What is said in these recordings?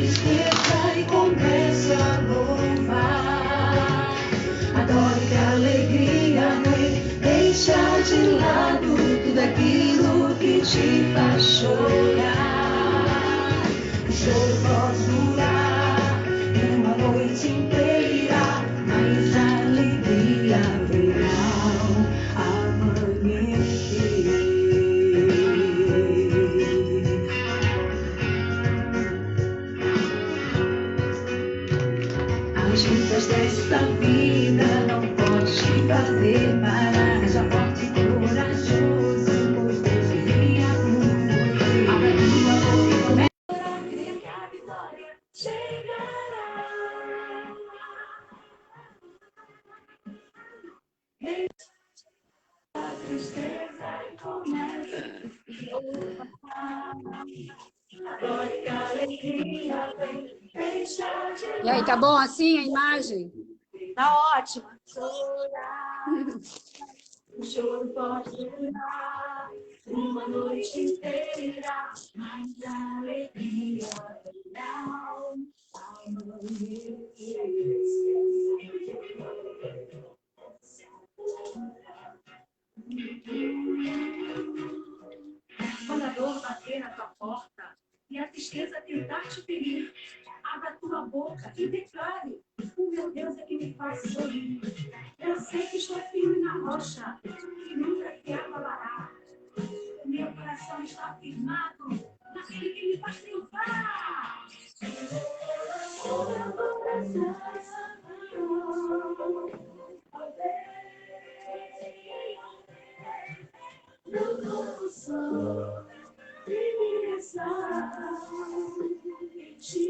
tristeza e comece a louvar. Adore que a alegria vem, deixa de lado tudo aquilo que te faz chorar. O choro pode durar uma noite inteira, mas a alegria virá ao amanhecer. As lutas dessa vida não pode te fazer parar. Já forte e corajoso, pois Deus envia tudo. Abra tua boca e comece a orar, creia que a vitória chegará. Deixa a tristeza e comece a louvar. Agora que a alegria vem, deixa de E aí, tá bom assim a imagem? tá ótimo. Chorar, o choro pode durar uma noite inteira, mas a alegria virá ao amanhecer. Quando a dor bater na tua porta e a tristeza tentar te ferir, abra tua boca e declare: o meu Deus é que me faz sorrir. Eu sei que estou firme na rocha e nunca te abalará. O meu coração está firmado naquele que me faz triunfar. O meu coração no novo sol de em ti.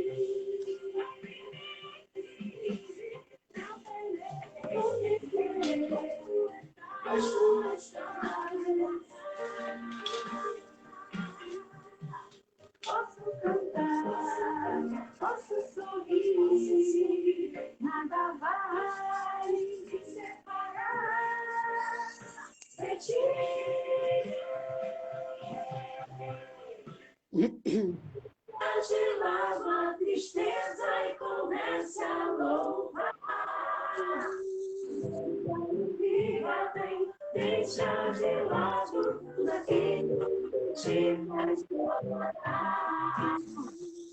As tuas chagas posso cantar, posso sorrir, nada vai me separar de ti. De lado a tristeza e comece a louvar. Viva bem, deixa de lado tudo aquilo que te faz chorar.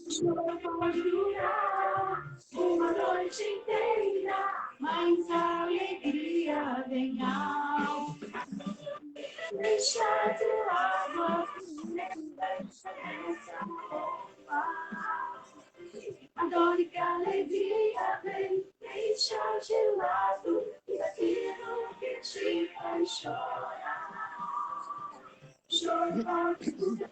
Choro pode durar uma noite inteira, mas a alegria vem ao. Deixa de lado a tristeza e louvar. Adore que a alegria vem, deixa de lado tudo aquilo que te faz chorar. Choro pode durar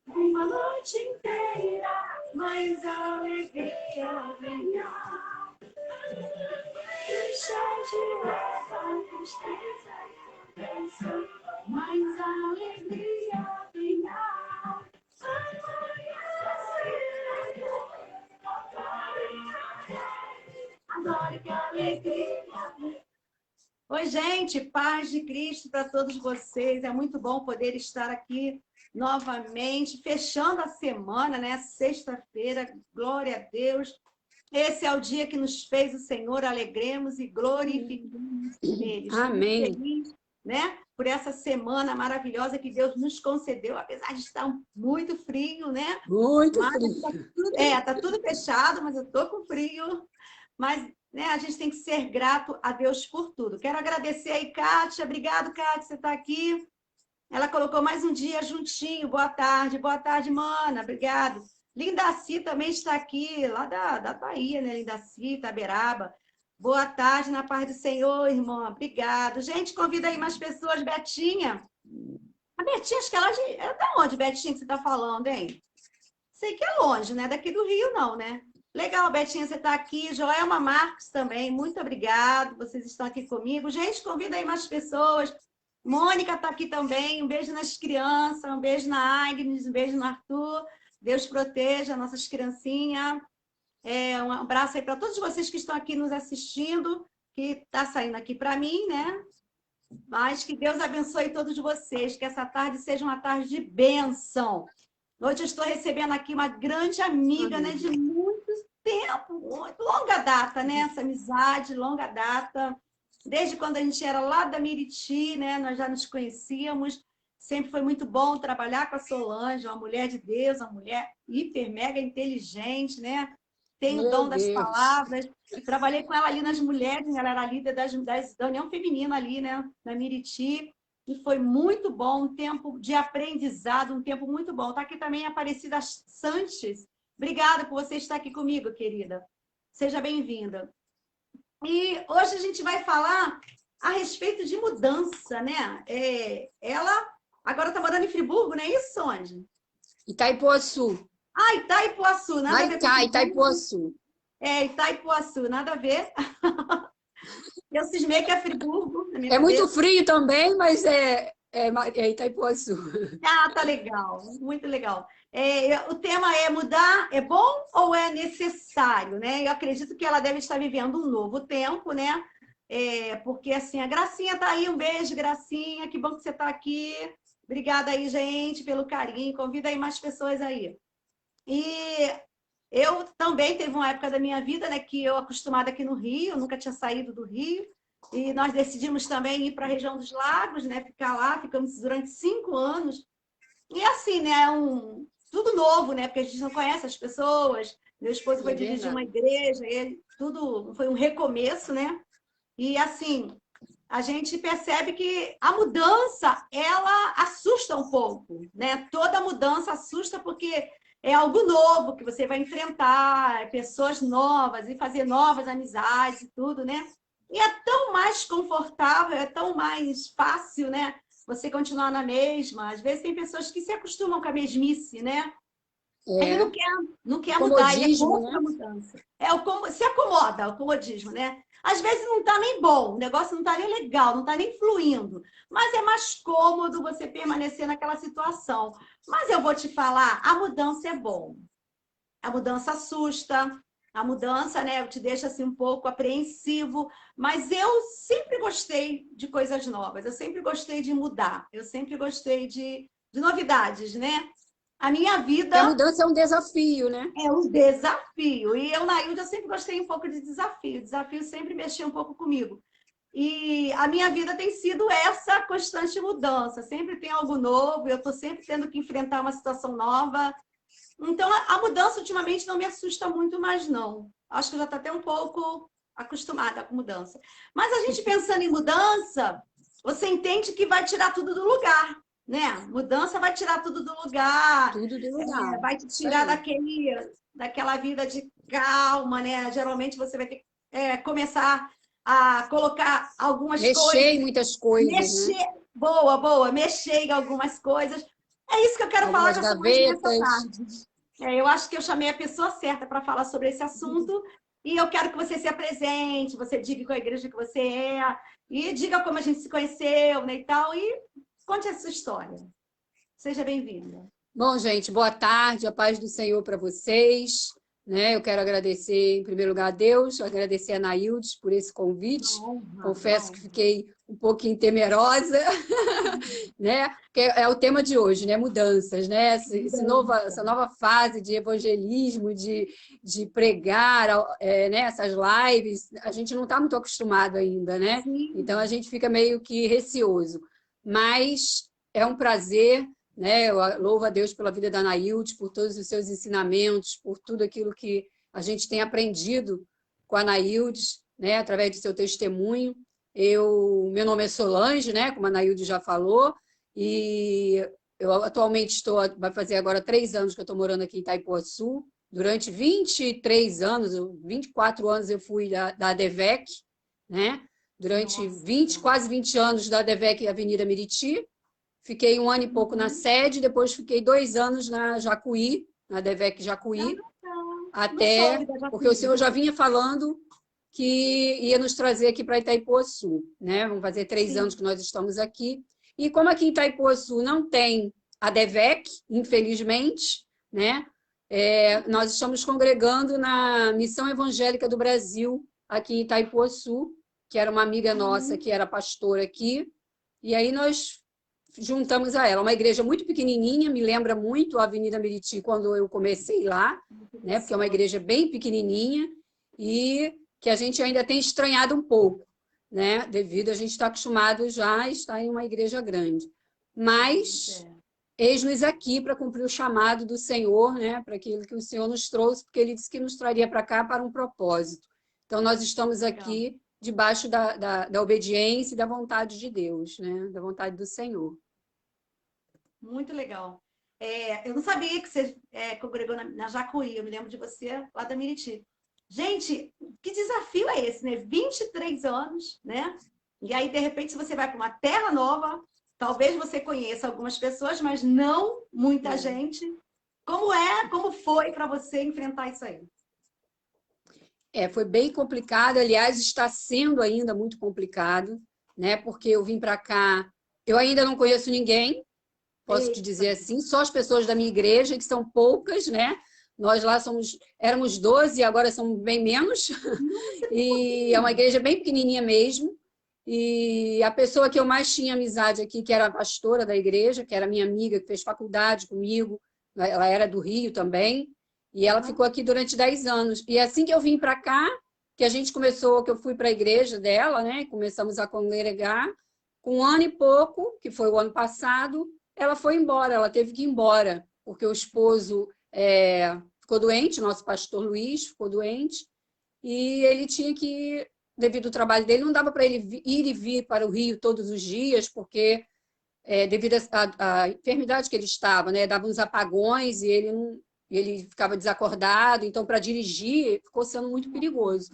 uma noite inteira, mas a alegria vem ao. Deixa de lado a tristeza e pensa, mas a alegria vem ao. Adore que a alegria vem. Oi, gente, paz de Cristo para todos vocês. É muito bom poder estar aqui novamente, fechando a semana, né? Sexta-feira, glória a Deus. Esse é o dia que nos fez o Senhor, alegremos e glorifiquemos nele. Amém. Estou feliz, né? Por essa semana maravilhosa que Deus nos concedeu, apesar de estar muito frio, né? Muito Mas frio. tá tudo fechado, mas eu tô com frio. Mas, né, a gente tem que ser grato a Deus por tudo. Quero agradecer aí, Kátia. Obrigado, Kátia, você está aqui. Ela colocou mais um dia juntinho. Boa tarde, mana. Obrigado. Lindaci também está aqui, lá da Bahia, né? Lindaci, Itaberaba. Boa tarde, na paz do Senhor, irmã. Obrigado. Gente, convida aí mais pessoas. Betinha. A Betinha, acho que ela é da onde, Betinha, que você está falando, hein? Sei que é longe, né? Daqui do Rio, não, né? Legal, Betinha, você está aqui. Joelma Marques também, muito obrigado. Vocês estão aqui comigo. Gente, convida aí mais pessoas. Mônica está aqui também. Um beijo nas crianças, um beijo na Agnes, um beijo no Arthur. Deus proteja nossas criancinhas. Um abraço aí para todos vocês que estão aqui nos assistindo, que está saindo aqui para mim, né? Mas que Deus abençoe todos vocês, que essa tarde seja uma tarde de bênção. Hoje eu estou recebendo aqui uma grande amiga, né, de muito tempo, muito longa data, né? Essa amizade, longa data. Desde quando a gente era lá da Miriti, né? Nós já nos conhecíamos. Sempre foi muito bom trabalhar com a Solange, uma mulher de Deus, uma mulher hiper, mega inteligente, né? Tem o Meu dom das Deus. palavras. Trabalhei com ela ali nas mulheres, ela era líder da União Feminina ali, né? Na Miriti. E foi muito bom, um tempo de aprendizado, um tempo muito bom. Está aqui também a Aparecida Sanches. Obrigada por você estar aqui comigo, querida. Seja bem-vinda. E hoje a gente vai falar a respeito de mudança, né? Ela agora está morando em Friburgo, não é isso, Sonde? Itaipuaçu. Ah, Itaipuaçu, nada a ver com Friburgo. Itaipuaçu. Itaipuaçu, nada a ver. Eu cismei que é Friburgo na minha É muito cabeça. frio também, mas é Itaipuaçu. Ah, tá legal, muito legal. O tema é mudar, é bom ou é necessário, né? Eu acredito que ela deve estar vivendo um novo tempo, né? Porque assim, a Gracinha tá aí, um beijo, Gracinha, que bom que você está aqui. Obrigada aí, gente, pelo carinho. Convida aí mais pessoas aí. E eu também teve uma época da minha vida, né, que eu acostumada aqui no Rio, nunca tinha saído do Rio, e nós decidimos também ir para a região dos Lagos, né, ficar lá, ficamos durante 5 anos. E assim, né, tudo novo, né, porque a gente não conhece as pessoas. Meu esposo foi É dirigir uma verdade. igreja, tudo foi um recomeço, né? E assim, a gente percebe que a mudança, ela assusta um pouco, né? Toda mudança assusta porque é algo novo que você vai enfrentar, pessoas novas e fazer novas amizades e tudo, né? E é tão mais confortável, é tão mais fácil, né? Você continuar na mesma. Às vezes tem pessoas que se acostumam com a mesmice, né? Ele É. não O quer mudar, ele é comodismo, contra né? a mudança. Se acomoda, o comodismo, né? Às vezes não está nem bom, o negócio não está nem legal, não está nem fluindo, mas é mais cômodo você permanecer naquela situação. Mas eu vou te falar, a mudança é bom. A mudança assusta, a mudança, né, te deixa assim um pouco apreensivo, mas eu sempre gostei de coisas novas, eu sempre gostei de mudar, eu sempre gostei de novidades, né? A minha Porque a vida mudança é um desafio, né? é um desafio. E eu, na Ilha, eu sempre gostei um pouco de desafio. O desafio sempre mexia um pouco comigo. E a minha vida tem sido essa constante mudança. Sempre tem algo novo, eu estou sempre tendo que enfrentar uma situação nova. Então, a mudança ultimamente não me assusta muito mais, não. Acho que eu já estou até um pouco acostumada com mudança. Mas a gente pensando em mudança, você entende que vai tirar tudo do lugar, né? Mudança vai tirar tudo do lugar, Tudo de lugar. vai te Isso tirar aí. daquela vida de calma, né? Geralmente você vai ter que começar a colocar algumas coisas, Mexer em muitas coisas, né? mexer, boa, mexer em algumas coisas. É isso que eu quero falar Algumas com a Solange nessa gavetas. tarde. Eu acho que eu chamei a pessoa certa para falar sobre esse assunto e eu quero que você se apresente, você diga qual a igreja que você é e diga como a gente se conheceu, né, e tal, e conte a sua história. Seja bem-vinda. Bom, gente, boa tarde, a paz do Senhor para vocês. Né? Eu quero agradecer, em primeiro lugar, a Deus, agradecer a Naildes por esse convite. Uma Confesso que honra. fiquei um pouquinho temerosa, né? Porque é o tema de hoje, né? Mudanças, né? Essa nova fase de evangelismo, de pregar, né? Essas lives, a gente não está muito acostumado ainda, né? Então a Sim, gente fica meio que receoso. Mas é um prazer, né? Eu louvo a Deus pela vida da Anaílde, por todos os seus ensinamentos, por tudo aquilo que a gente tem aprendido com a Anaílde, né? Através do seu testemunho. Meu nome é Solange, né? Como a Anaílde já falou, e eu atualmente vai fazer agora 3 anos que eu estou morando aqui em Itaipuaçu. Durante 23 anos, 24 anos eu fui da ADVEC, né? Durante nossa. quase 20 anos da ADVEC Avenida Miriti. Fiquei 1 ano e pouco na sede, depois fiquei 2 anos na Jacuí, na ADVEC Jacuí, Não soube até da porque o senhor Jacuí. já vinha falando que ia nos trazer aqui para Itaipuaçu, né? Vamos fazer 3 anos Sim. que nós estamos aqui. E como aqui em Itaipuaçu não tem a DEVEC, infelizmente, né? Nós estamos congregando na Missão Evangélica do Brasil, aqui em Itaipuaçu, que era uma amiga nossa que era pastora aqui. E aí nós juntamos a ela. Uma igreja muito pequenininha, me lembra muito a Avenida Meriti quando eu comecei lá, né? Porque é uma igreja bem pequenininha e que a gente ainda tem estranhado um pouco, né? Devido a gente estar acostumado já a estar em uma igreja grande. Mas eis-nos aqui para cumprir o chamado do Senhor, né? Para aquilo que o Senhor nos trouxe, porque Ele disse que nos traria para cá para um propósito. Então, nós estamos aqui debaixo da obediência e da vontade de Deus, né? Da vontade do Senhor. Muito legal. Eu não sabia que você congregou na Jacuí, eu me lembro de você lá da Miriti. Gente, que desafio é esse, né? 23 anos, né? E aí, de repente, se você vai para uma terra nova, talvez você conheça algumas pessoas, mas não muita gente. Como foi para você enfrentar isso aí? Foi bem complicado, aliás, está sendo ainda muito complicado, né? Porque eu vim para cá, eu ainda não conheço ninguém, posso te dizer assim, só as pessoas da minha igreja, que são poucas, né? Nós lá éramos 12, agora somos bem menos. E é uma igreja bem pequenininha mesmo. E a pessoa que eu mais tinha amizade aqui, que era a pastora da igreja, que era minha amiga, que fez faculdade comigo, ela era do Rio também, e ela ficou aqui durante 10 anos. E assim que eu vim para cá, que a gente começou, que eu fui para a igreja dela, né? Começamos a congregar, com 1 ano e pouco, que foi o ano passado, ela foi embora, ela teve que ir embora, porque o esposo ficou doente, nosso pastor Luiz ficou doente, e ele tinha que, devido ao trabalho dele, não dava para ele ir e vir para o Rio todos os dias, porque devido à enfermidade que ele estava, né, dava uns apagões e ele ficava desacordado, então para dirigir ficou sendo muito perigoso.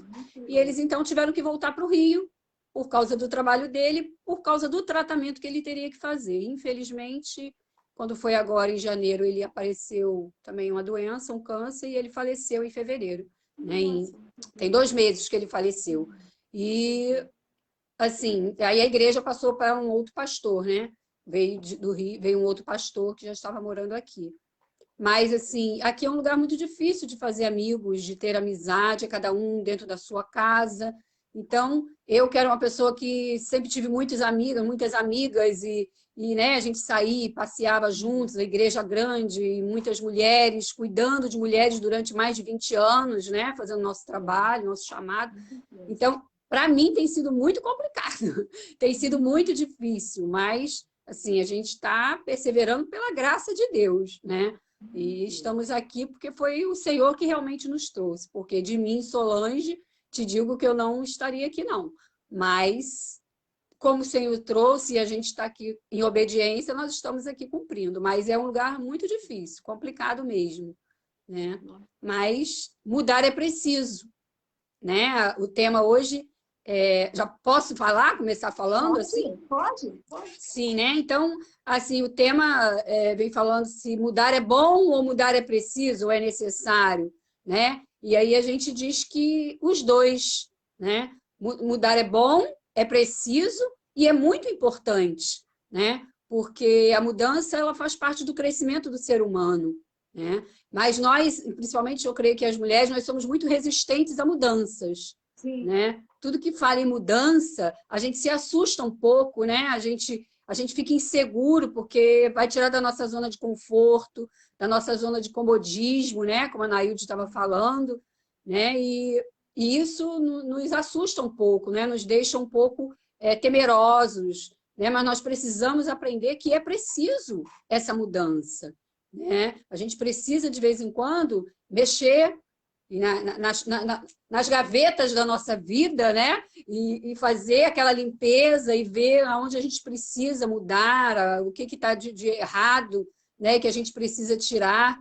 E eles então tiveram que voltar para o Rio, por causa do trabalho dele, por causa do tratamento que ele teria que fazer. Infelizmente, quando foi agora em janeiro, ele apareceu também uma doença, um câncer, e ele faleceu em fevereiro. Né? Tem 2 meses que ele faleceu. E, assim, aí a igreja passou para um outro pastor, né? Veio do Rio, veio um outro pastor que já estava morando aqui. Mas, assim, aqui é um lugar muito difícil de fazer amigos, de ter amizade, cada um dentro da sua casa. Então, eu que era uma pessoa que sempre tive muitas amigas, né, a gente saía, passeava juntos, a igreja grande, e muitas mulheres, cuidando de mulheres durante mais de 20 anos, né, fazendo nosso trabalho, nosso chamado. Então, para mim, tem sido muito complicado, tem sido muito difícil, mas, assim, a gente está perseverando pela graça de Deus, né? E estamos aqui porque foi o Senhor que realmente nos trouxe, porque de mim, Solange, te digo que eu não estaria aqui, não. Mas, como o Senhor trouxe e a gente está aqui em obediência, nós estamos aqui cumprindo. Mas é um lugar muito difícil, complicado mesmo, né? Mas mudar é preciso, né? O tema hoje, já posso falar, começar falando assim? Pode. Sim, né? Então, assim, o tema vem falando se mudar é bom ou mudar é preciso ou é necessário, né? E aí a gente diz que os dois, né? Mudar é bom, é preciso e é muito importante, né? Porque a mudança ela faz parte do crescimento do ser humano, né? Mas nós, principalmente eu creio que as mulheres, nós somos muito resistentes a mudanças, né? Tudo que fala em mudança, a gente se assusta um pouco, né? A gente fica inseguro porque vai tirar da nossa zona de conforto, da nossa zona de comodismo, né? Como a Nailde estava falando, né? E isso nos assusta um pouco, né? Nos deixa um pouco temerosos, né? Mas nós precisamos aprender que é preciso essa mudança, né? A gente precisa, de vez em quando, mexer nas gavetas da nossa vida, né? E fazer aquela limpeza e ver aonde a gente precisa mudar, o que está de errado, né? Que a gente precisa tirar.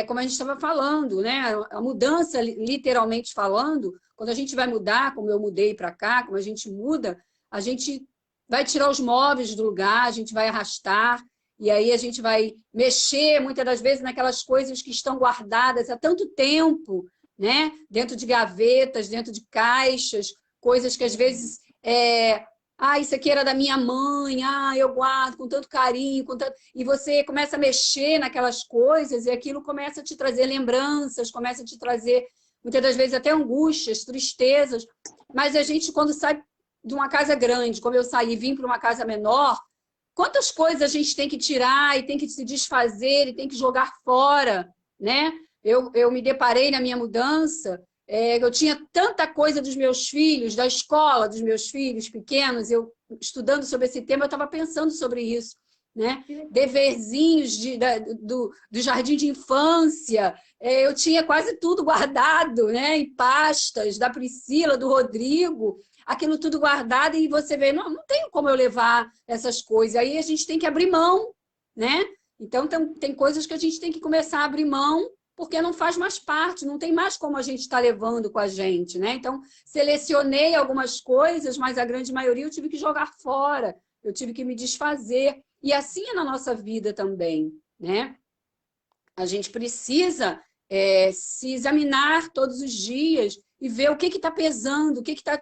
Como a gente estava falando, né? A mudança, literalmente falando, quando a gente vai mudar, como eu mudei para cá, como a gente muda, a gente vai tirar os móveis do lugar, a gente vai arrastar, e aí a gente vai mexer, muitas das vezes, naquelas coisas que estão guardadas há tanto tempo, né? Dentro de gavetas, dentro de caixas, coisas que às vezes isso aqui era da minha mãe, eu guardo com tanto carinho, e você começa a mexer naquelas coisas e aquilo começa a te trazer lembranças, começa a te trazer, muitas das vezes, até angústias, tristezas. Mas a gente, quando sai de uma casa grande, como eu saí e vim para uma casa menor, quantas coisas a gente tem que tirar e tem que se desfazer e tem que jogar fora, né? Eu me deparei na minha mudança, eu tinha tanta coisa dos meus filhos, da escola dos meus filhos pequenos, eu estudando sobre esse tema, eu estava pensando sobre isso, né? Deverzinhos do jardim de infância, eu tinha quase tudo guardado, né? Em pastas, da Priscila, do Rodrigo, aquilo tudo guardado, e você vê, não tenho como eu levar essas coisas, aí a gente tem que abrir mão, né? Então tem coisas que a gente tem que começar a abrir mão, porque não faz mais parte, não tem mais como a gente estar levando com a gente, né? Então, selecionei algumas coisas, mas a grande maioria eu tive que jogar fora, eu tive que me desfazer. E assim é na nossa vida também, né? A gente precisa se examinar todos os dias e ver o que está pesando, o que está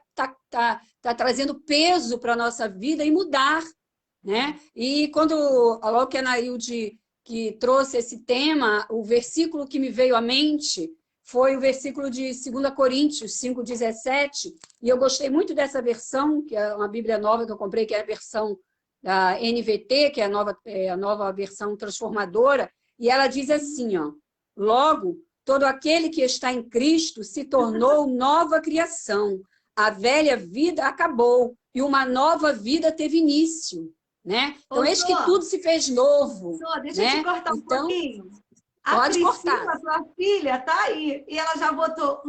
trazendo peso para a nossa vida e mudar, né? E logo que a Anaílde que trouxe esse tema, o versículo que me veio à mente foi o versículo de 2 Coríntios 5,17, e eu gostei muito dessa versão, que é uma Bíblia nova que eu comprei, que é a versão da NVT, que é a nova versão transformadora, e ela diz assim, ó, logo, todo aquele que está em Cristo se tornou nova criação, a velha vida acabou, e uma nova vida teve início. Né? Então, eis que tudo se fez novo. Deixa eu te cortar um pouquinho. Pode cortar. A sua filha está aí, e ela já botou,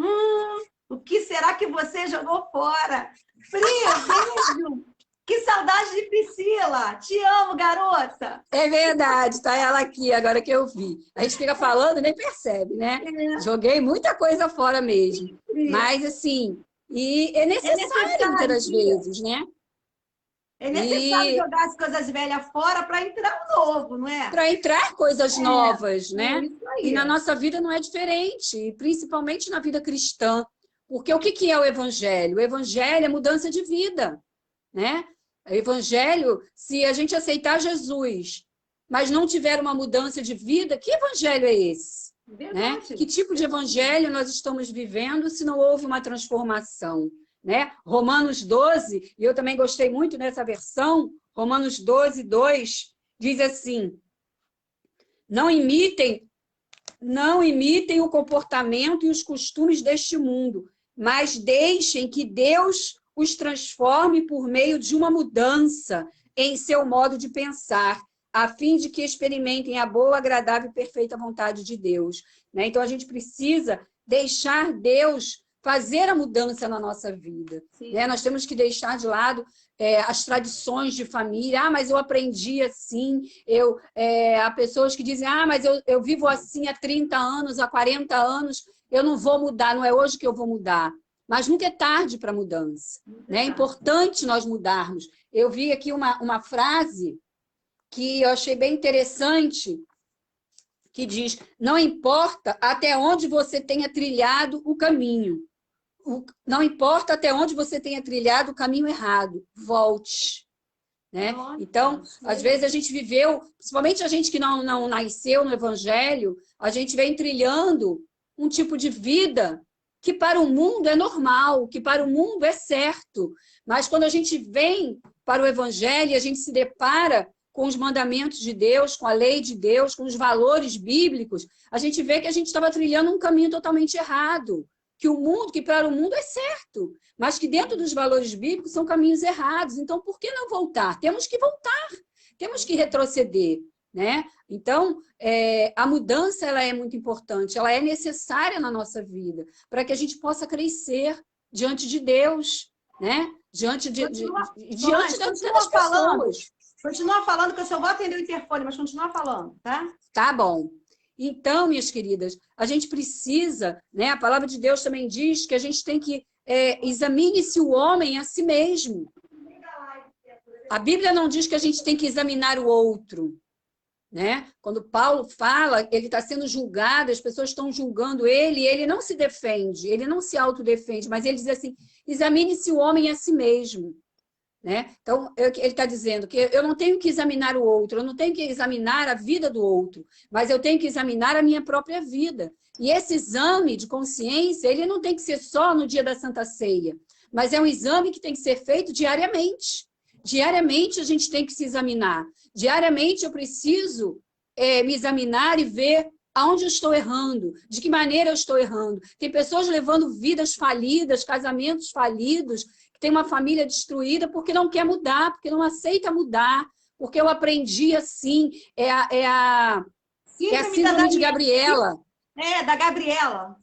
o que será que você jogou fora? Pri, beijo! Que saudade de Priscila! Te amo, garota! É verdade, tá ela aqui, agora que eu vi. A gente fica falando e nem percebe, né? Joguei muita coisa fora mesmo. Mas, assim, e é necessário muitas vezes, né? É necessário jogar as coisas velhas fora para entrar o novo, não é? Para entrar coisas novas, né? Isso aí. E na nossa vida não é diferente, principalmente na vida cristã. Porque o que é o Evangelho? O Evangelho é mudança de vida, né? O Evangelho, se a gente aceitar Jesus, mas não tiver uma mudança de vida, que Evangelho é esse? Né? Que tipo de Evangelho nós estamos vivendo se não houve uma transformação? Né? Romanos 12, e eu também gostei muito dessa versão, Romanos 12, 2, diz assim, não imitem o comportamento e os costumes deste mundo, mas deixem que Deus os transforme por meio de uma mudança em seu modo de pensar, a fim de que experimentem a boa, agradável e perfeita vontade de Deus. Né? Então, a gente precisa deixar Deus fazer a mudança na nossa vida. Né? Nós temos que deixar de lado as tradições de família. Mas eu aprendi assim. Há pessoas que dizem, mas eu vivo assim há 30 anos, há 40 anos, eu não vou mudar, não é hoje que eu vou mudar. Mas nunca é tarde para mudança. Né? É importante nós mudarmos. Eu vi aqui uma frase que eu achei bem interessante, que diz, não importa até onde você tenha trilhado o caminho, não importa até onde você tenha trilhado o caminho errado, volte. Né? Então, às vezes a gente viveu, principalmente a gente que não nasceu no Evangelho, a gente vem trilhando um tipo de vida que para o mundo é normal, que para o mundo é certo. Mas quando a gente vem para o Evangelho, a gente se depara com os mandamentos de Deus, com a lei de Deus, com os valores bíblicos, a gente vê que a gente estava trilhando um caminho totalmente errado. Que para o mundo é certo, mas que dentro dos valores bíblicos são caminhos errados. Então, por que não voltar? Temos que voltar, temos que retroceder. Né? Então, a mudança ela é muito importante, ela é necessária na nossa vida, para que a gente possa crescer diante de Deus, né? Diante das pessoas. Continua falando, que eu só vou atender o interfone, mas continua falando, tá? Tá bom. Então, minhas queridas, a gente precisa, né? A palavra de Deus também diz que a gente tem que examine-se o homem a si mesmo. A Bíblia não diz que a gente tem que examinar o outro. Né? Quando Paulo fala, ele está sendo julgado, as pessoas estão julgando ele, e ele não se defende, ele não se autodefende, mas ele diz assim, examine-se o homem a si mesmo. Né? Então, ele está dizendo que eu não tenho que examinar o outro, eu não tenho que examinar a vida do outro, mas eu tenho que examinar a minha própria vida. E esse exame de consciência, ele não tem que ser só no dia da Santa Ceia, mas é um exame que tem que ser feito diariamente. Diariamente a gente tem que se examinar. Diariamente eu preciso me examinar e ver aonde eu estou errando, de que maneira eu estou errando. Tem pessoas levando vidas falidas, casamentos falidos, que tem uma família destruída porque não quer mudar, porque não aceita mudar, porque eu aprendi assim, síndrome de Gabriela. Da Gabriela.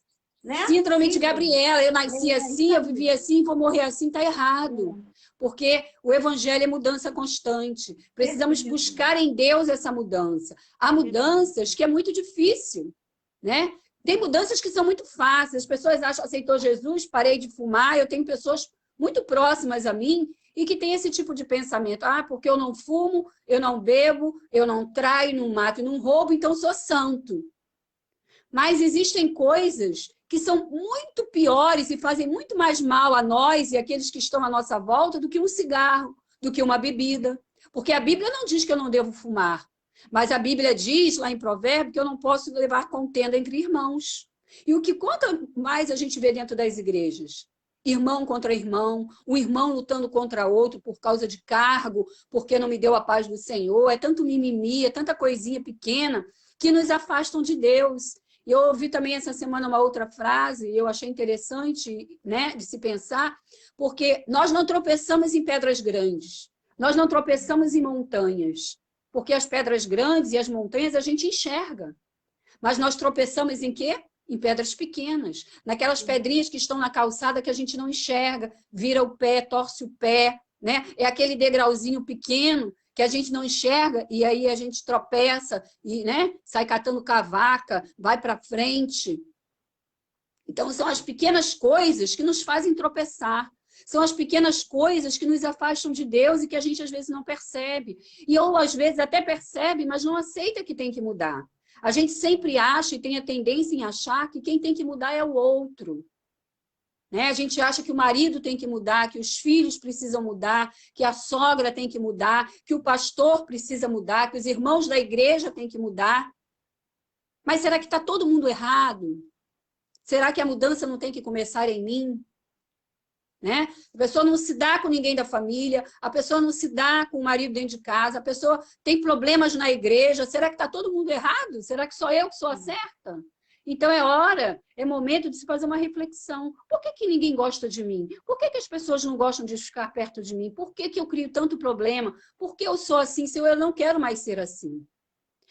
Né? Síndrome de Gabriela, eu nasci assim, eu vivi assim, vou morrer assim, está errado. Porque o evangelho é mudança constante. Precisamos buscar em Deus essa mudança. Há mudanças que é muito difícil, né? Tem mudanças que são muito fáceis. As pessoas acham, aceitou Jesus, parei de fumar. Eu tenho pessoas muito próximas a mim e que têm esse tipo de pensamento. Ah, porque eu não fumo, eu não bebo, eu não traio, não mato, não roubo, então sou santo. Mas existem coisas que são muito piores e fazem muito mais mal a nós e aqueles que estão à nossa volta do que um cigarro, do que uma bebida. Porque a Bíblia não diz que eu não devo fumar, mas a Bíblia diz, lá em Provérbios, que eu não posso levar contenda entre irmãos. E o que quanto mais a gente vê dentro das igrejas? Irmão contra irmão, um irmão lutando contra outro por causa de cargo, porque não me deu a paz do Senhor. É tanto mimimi, é tanta coisinha pequena que nos afastam de Deus. E eu ouvi também essa semana uma outra frase, e eu achei interessante, né, de se pensar, porque nós não tropeçamos em pedras grandes, nós não tropeçamos em montanhas, porque as pedras grandes e as montanhas a gente enxerga. Mas nós tropeçamos em quê? Em pedras pequenas, naquelas pedrinhas que estão na calçada que a gente não enxerga, vira o pé, torce o pé, né? É aquele degrauzinho pequeno que a gente não enxerga, e aí a gente tropeça, e, né, sai catando cavaca, vai para frente. Então, são as pequenas coisas que nos fazem tropeçar. São as pequenas coisas que nos afastam de Deus e que a gente, às vezes, não percebe. E, ou, às vezes, até percebe, mas não aceita que tem que mudar. A gente sempre acha e tem a tendência em achar que quem tem que mudar é o outro. Né? A gente acha que o marido tem que mudar, que os filhos precisam mudar, que a sogra tem que mudar, que o pastor precisa mudar, que os irmãos da igreja têm que mudar. Mas será que está todo mundo errado? Será que a mudança não tem que começar em mim? Né? A pessoa não se dá com ninguém da família, a pessoa não se dá com o marido dentro de casa, a pessoa tem problemas na igreja. Será que está todo mundo errado? Será que só eu que sou a certa? Então é momento de se fazer uma reflexão. Por que ninguém gosta de mim? Por que as pessoas não gostam de ficar perto de mim? Por que eu crio tanto problema? Por que eu sou assim se eu não quero mais ser assim?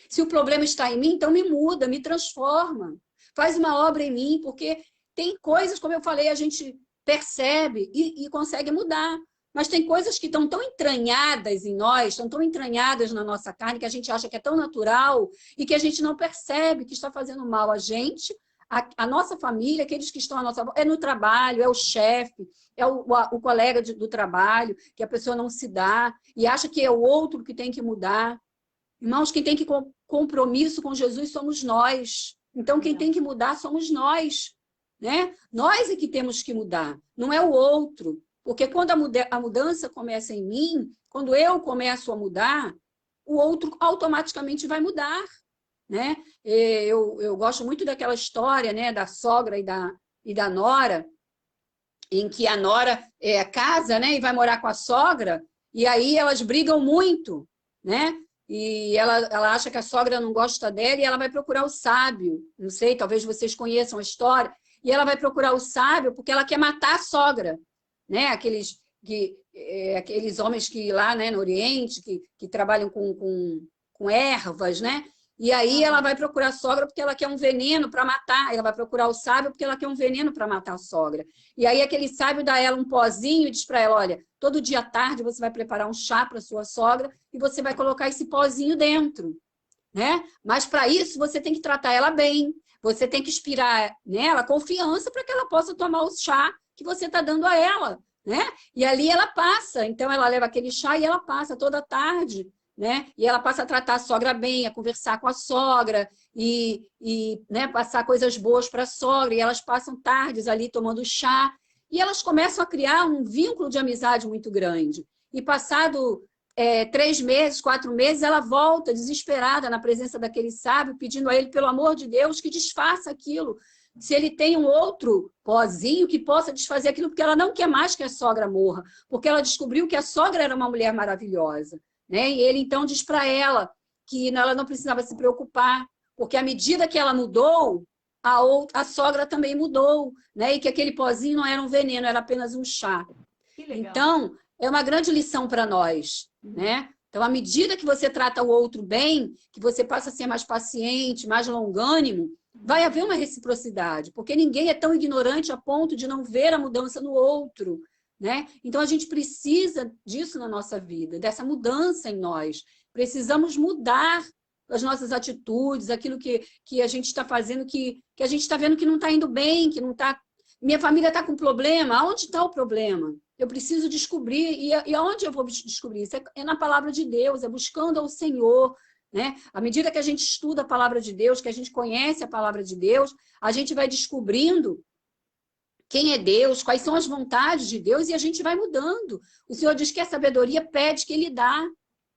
Se o problema está em mim, então me muda, me transforma. Faz uma obra em mim, porque tem coisas, como eu falei, a gente percebe e consegue mudar. Mas tem coisas que estão tão entranhadas em nós, estão tão entranhadas na nossa carne, que a gente acha que é tão natural e que a gente não percebe que está fazendo mal a gente, a nossa família, aqueles que estão à nossa volta. É no trabalho, é o chefe, é o colega do trabalho, que a pessoa não se dá e acha que é o outro que tem que mudar. Irmãos, quem tem que compromisso com Jesus somos nós. Então, quem tem que mudar somos nós. Né? Nós é que temos que mudar, não é o outro. Porque quando a mudança começa em mim, quando eu começo a mudar, o outro automaticamente vai mudar. Né? Eu gosto muito daquela história, né, da sogra e da nora, em que a nora casa, né, e vai morar com a sogra, e aí elas brigam muito, né? E ela acha que a sogra não gosta dela e ela vai procurar o sábio. Não sei, talvez vocês conheçam a história. E ela vai procurar o sábio porque ela quer matar a sogra. Né? Aqueles homens que lá, né, no Oriente, que trabalham com ervas, né? E aí ela vai procurar a sogra porque ela quer um veneno para matar. Ela vai procurar o sábio porque ela quer um veneno para matar a sogra. E aí aquele sábio dá a ela um pozinho e diz para ela, olha, todo dia à tarde você vai preparar um chá para sua sogra e você vai colocar esse pozinho dentro. Né? Mas para isso você tem que tratar ela bem. Você tem que inspirar nela confiança para que ela possa tomar o chá que você está dando a ela, né? E ali ela passa, então ela leva aquele chá e ela passa toda tarde, né? E ela passa a tratar a sogra bem, a conversar com a sogra e né, passar coisas boas para a sogra, e elas passam tardes ali tomando chá, e elas começam a criar um vínculo de amizade muito grande. E passado 3 meses, 4 meses, ela volta desesperada na presença daquele sábio, pedindo a ele, pelo amor de Deus, que desfaça aquilo, se ele tem um outro pozinho que possa desfazer aquilo, porque ela não quer mais que a sogra morra, porque ela descobriu que a sogra era uma mulher maravilhosa, né? E ele então diz para ela que ela não precisava se preocupar, porque à medida que ela mudou, a sogra também mudou, né? E que aquele pozinho não era um veneno, era apenas um chá. Que legal. Então, é uma grande lição para nós, né? Então, à medida que você trata o outro bem, que você passa a ser mais paciente, mais longânimo, vai haver uma reciprocidade, porque ninguém é tão ignorante a ponto de não ver a mudança no outro, né? Então, a gente precisa disso na nossa vida, dessa mudança em nós. Precisamos mudar as nossas atitudes, aquilo que a gente está fazendo, que a gente está vendo que não está indo bem, que não está... Minha família está com problema. Aonde está o problema? Eu preciso descobrir. E aonde eu vou descobrir isso? É na palavra de Deus, é buscando ao Senhor, né? À medida que a gente estuda a palavra de Deus, que a gente conhece a palavra de Deus, a gente vai descobrindo quem é Deus, quais são as vontades de Deus, e a gente vai mudando. O Senhor diz que a sabedoria pede que Ele dá,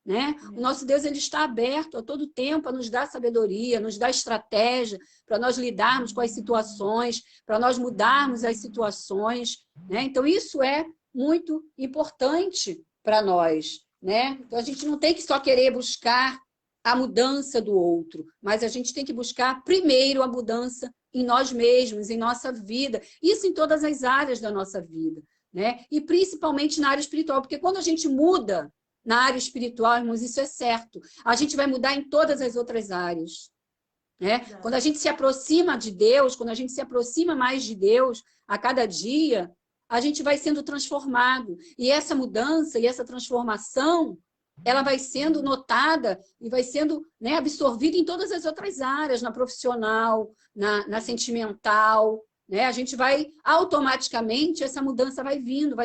né? O nosso Deus, ele está aberto a todo tempo a nos dar sabedoria, nos dar estratégia para nós lidarmos com as situações, para nós mudarmos as situações, né? Então, isso é muito importante para nós, né? Então, a gente não tem que só querer buscar a mudança do outro, mas a gente tem que buscar primeiro a mudança em nós mesmos, em nossa vida, isso em todas as áreas da nossa vida, né? E principalmente na área espiritual, porque quando a gente muda na área espiritual, irmãos, isso é certo. A gente vai mudar em todas as outras áreas, né? Quando a gente se aproxima de Deus, quando a gente se aproxima mais de Deus a cada dia, a gente vai sendo transformado. E essa mudança e essa transformação, ela vai sendo notada e vai sendo, né, absorvida em todas as outras áreas, na profissional, na sentimental, né? A gente vai, automaticamente, essa mudança vai vindo,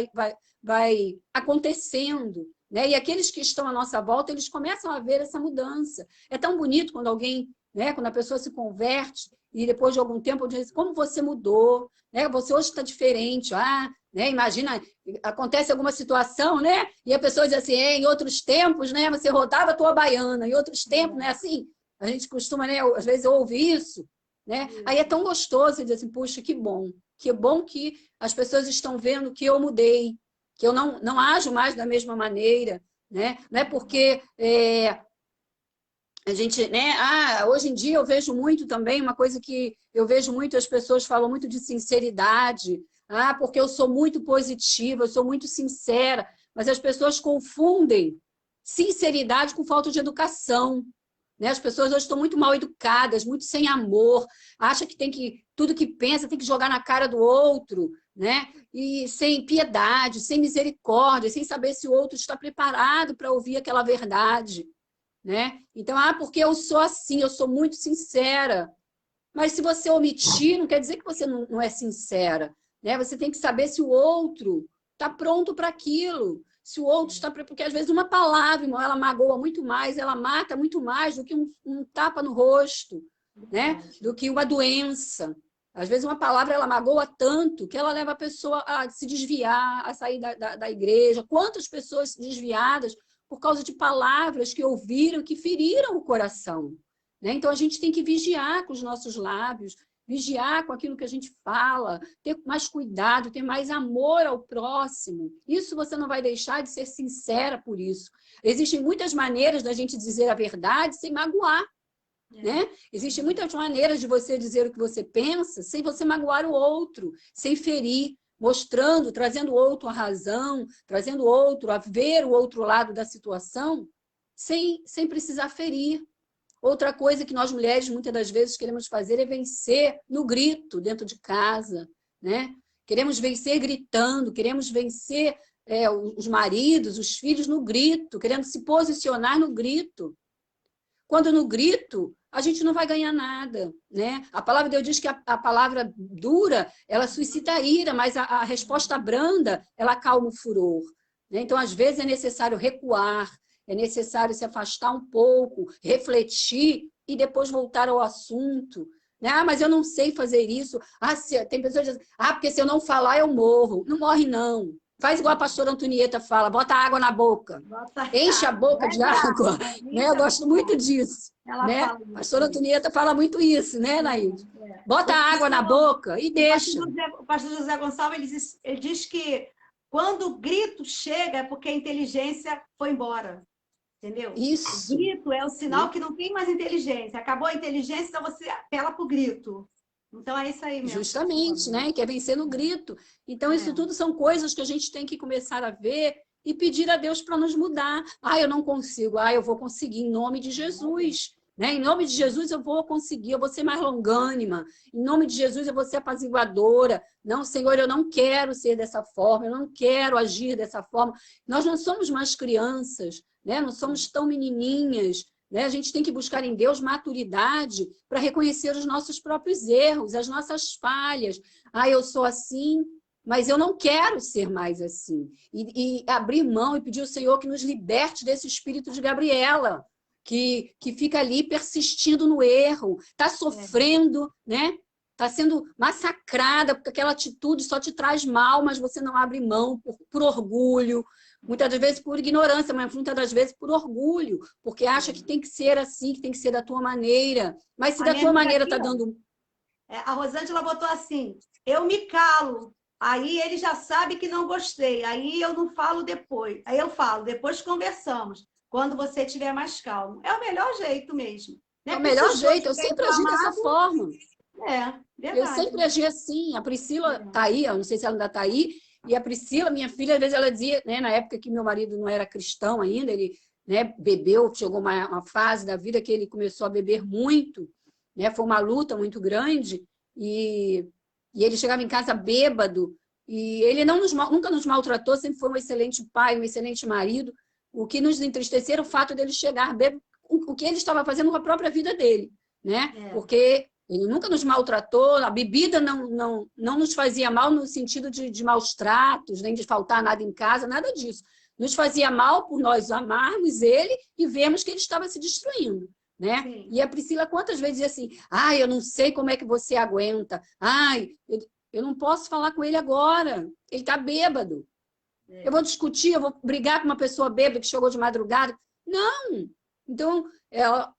vai acontecendo, né? E aqueles que estão à nossa volta, eles começam a ver essa mudança. É tão bonito quando alguém, né, quando a pessoa se converte e depois de algum tempo diz, como você mudou, né? Você hoje está diferente, né? Imagina, acontece alguma situação, né? E a pessoa diz assim, em outros tempos, né, você rodava a tua baiana, em outros tempos, né, assim, a gente costuma, né, às vezes ouvir isso, né? Aí é tão gostoso dizer assim, puxa, que bom que as pessoas estão vendo que eu mudei, que eu não ajo mais da mesma maneira, né? Não é porque a gente, né? Hoje em dia eu vejo muito também, uma coisa que eu vejo muito, as pessoas falam muito de sinceridade, porque eu sou muito positiva, eu sou muito sincera, mas as pessoas confundem sinceridade com falta de educação, né? As pessoas hoje estão muito mal educadas, muito sem amor, acham que tudo que pensa tem que jogar na cara do outro, né? E sem piedade, sem misericórdia, sem saber se o outro está preparado para ouvir aquela verdade, né? Então, porque eu sou assim, eu sou muito sincera. Mas se você omitir, não quer dizer que você não é sincera, né? Você tem que saber se o outro está pronto para aquilo, se o outro está... Porque às vezes uma palavra, irmão, ela magoa muito mais, ela mata muito mais do que um tapa no rosto, né? Do que uma doença. Às vezes uma palavra ela magoa tanto que ela leva a pessoa a se desviar, a sair da igreja. Quantas pessoas desviadas por causa de palavras que ouviram, que feriram o coração, né? Então a gente tem que vigiar com os nossos lábios, vigiar com aquilo que a gente fala, ter mais cuidado, ter mais amor ao próximo. Isso você não vai deixar de ser sincera por isso. Existem muitas maneiras da gente dizer a verdade sem magoar, né? Existem muitas maneiras de você dizer o que você pensa sem você magoar o outro, sem ferir, mostrando, trazendo o outro à razão, trazendo o outro a ver o outro lado da situação, sem precisar ferir. Outra coisa que nós mulheres, muitas das vezes, queremos fazer é vencer no grito dentro de casa, né? Queremos vencer gritando, queremos vencer os maridos, os filhos no grito, querendo se posicionar no grito. Quando no grito, a gente não vai ganhar nada, né? A palavra de Deus diz que a palavra dura, ela suscita ira, mas a resposta branda, ela acalma o furor, né? Então, às vezes, é necessário recuar, é necessário se afastar um pouco, refletir e depois voltar ao assunto, né? Mas eu não sei fazer isso. Tem pessoas que dizem, porque se eu não falar, eu morro. Não morre, não. Faz igual a pastora Antonieta fala, bota água na boca. Enche a boca de água. Né? Eu gosto muito disso. Ela né? fala A pastora Antonieta fala muito isso, né, Nailde? Bota água na boca e deixa. O pastor José Gonçalves ele diz que quando o grito chega é porque a inteligência foi embora. Entendeu? Isso. O grito é o sinal que não tem mais inteligência. Acabou a inteligência, então você apela para o grito. Então é isso aí mesmo. Justamente, né? Quer vencer no grito. Então, isso tudo são coisas que a gente tem que começar a ver e pedir a Deus para nos mudar. Ah, eu não consigo. Ah, eu vou conseguir em nome de Jesus. Né? Em nome de Jesus eu vou conseguir, eu vou ser mais longânima. Em nome de Jesus eu vou ser apaziguadora. Não, Senhor, eu não quero ser dessa forma, eu não quero agir dessa forma. Nós não somos mais crianças, né? Não somos tão menininhas. Né? A gente tem que buscar em Deus maturidade para reconhecer os nossos próprios erros, as nossas falhas. Ah, eu sou assim, mas eu não quero ser mais assim. E abrir mão e pedir ao Senhor que nos liberte desse espírito de Gabriela, que fica ali persistindo no erro, está sofrendo, né? Está sendo massacrada, porque aquela atitude só te traz mal, mas você não abre mão por orgulho, muitas das vezes por ignorância, mas muitas das vezes por orgulho, porque acha que tem que ser assim, que tem que ser da tua maneira. Mas se da tua maneira está dando... A Rosângela botou assim, eu me calo, aí ele já sabe que não gostei, aí eu não falo depois. Aí eu falo, depois conversamos, quando você estiver mais calmo. É o melhor jeito mesmo. Né? É o melhor jeito, eu sempre agi dessa forma. Verdade. Eu sempre agi assim. A Priscila está aí, eu não sei se ela ainda está aí, e a Priscila, minha filha, às vezes ela dizia, né, na época que meu marido não era cristão ainda, ele, né, bebeu, chegou uma fase da vida que ele começou a beber muito, né, foi uma luta muito grande, e ele chegava em casa bêbado, e ele nunca nos maltratou, sempre foi um excelente pai, um excelente marido. O que nos entristeceu era o fato dele chegar bêbado, o que ele estava fazendo com a própria vida dele, né? Porque ele nunca nos maltratou, a bebida não nos fazia mal no sentido de maus tratos, nem de faltar nada em casa, nada disso. Nos fazia mal por nós amarmos ele e vemos que ele estava se destruindo. Né? E a Priscila quantas vezes dizia assim, eu não sei como é que você aguenta, eu não posso falar com ele agora, ele está bêbado. Eu vou discutir, eu vou brigar com uma pessoa bêbada que chegou de madrugada. Não! Então,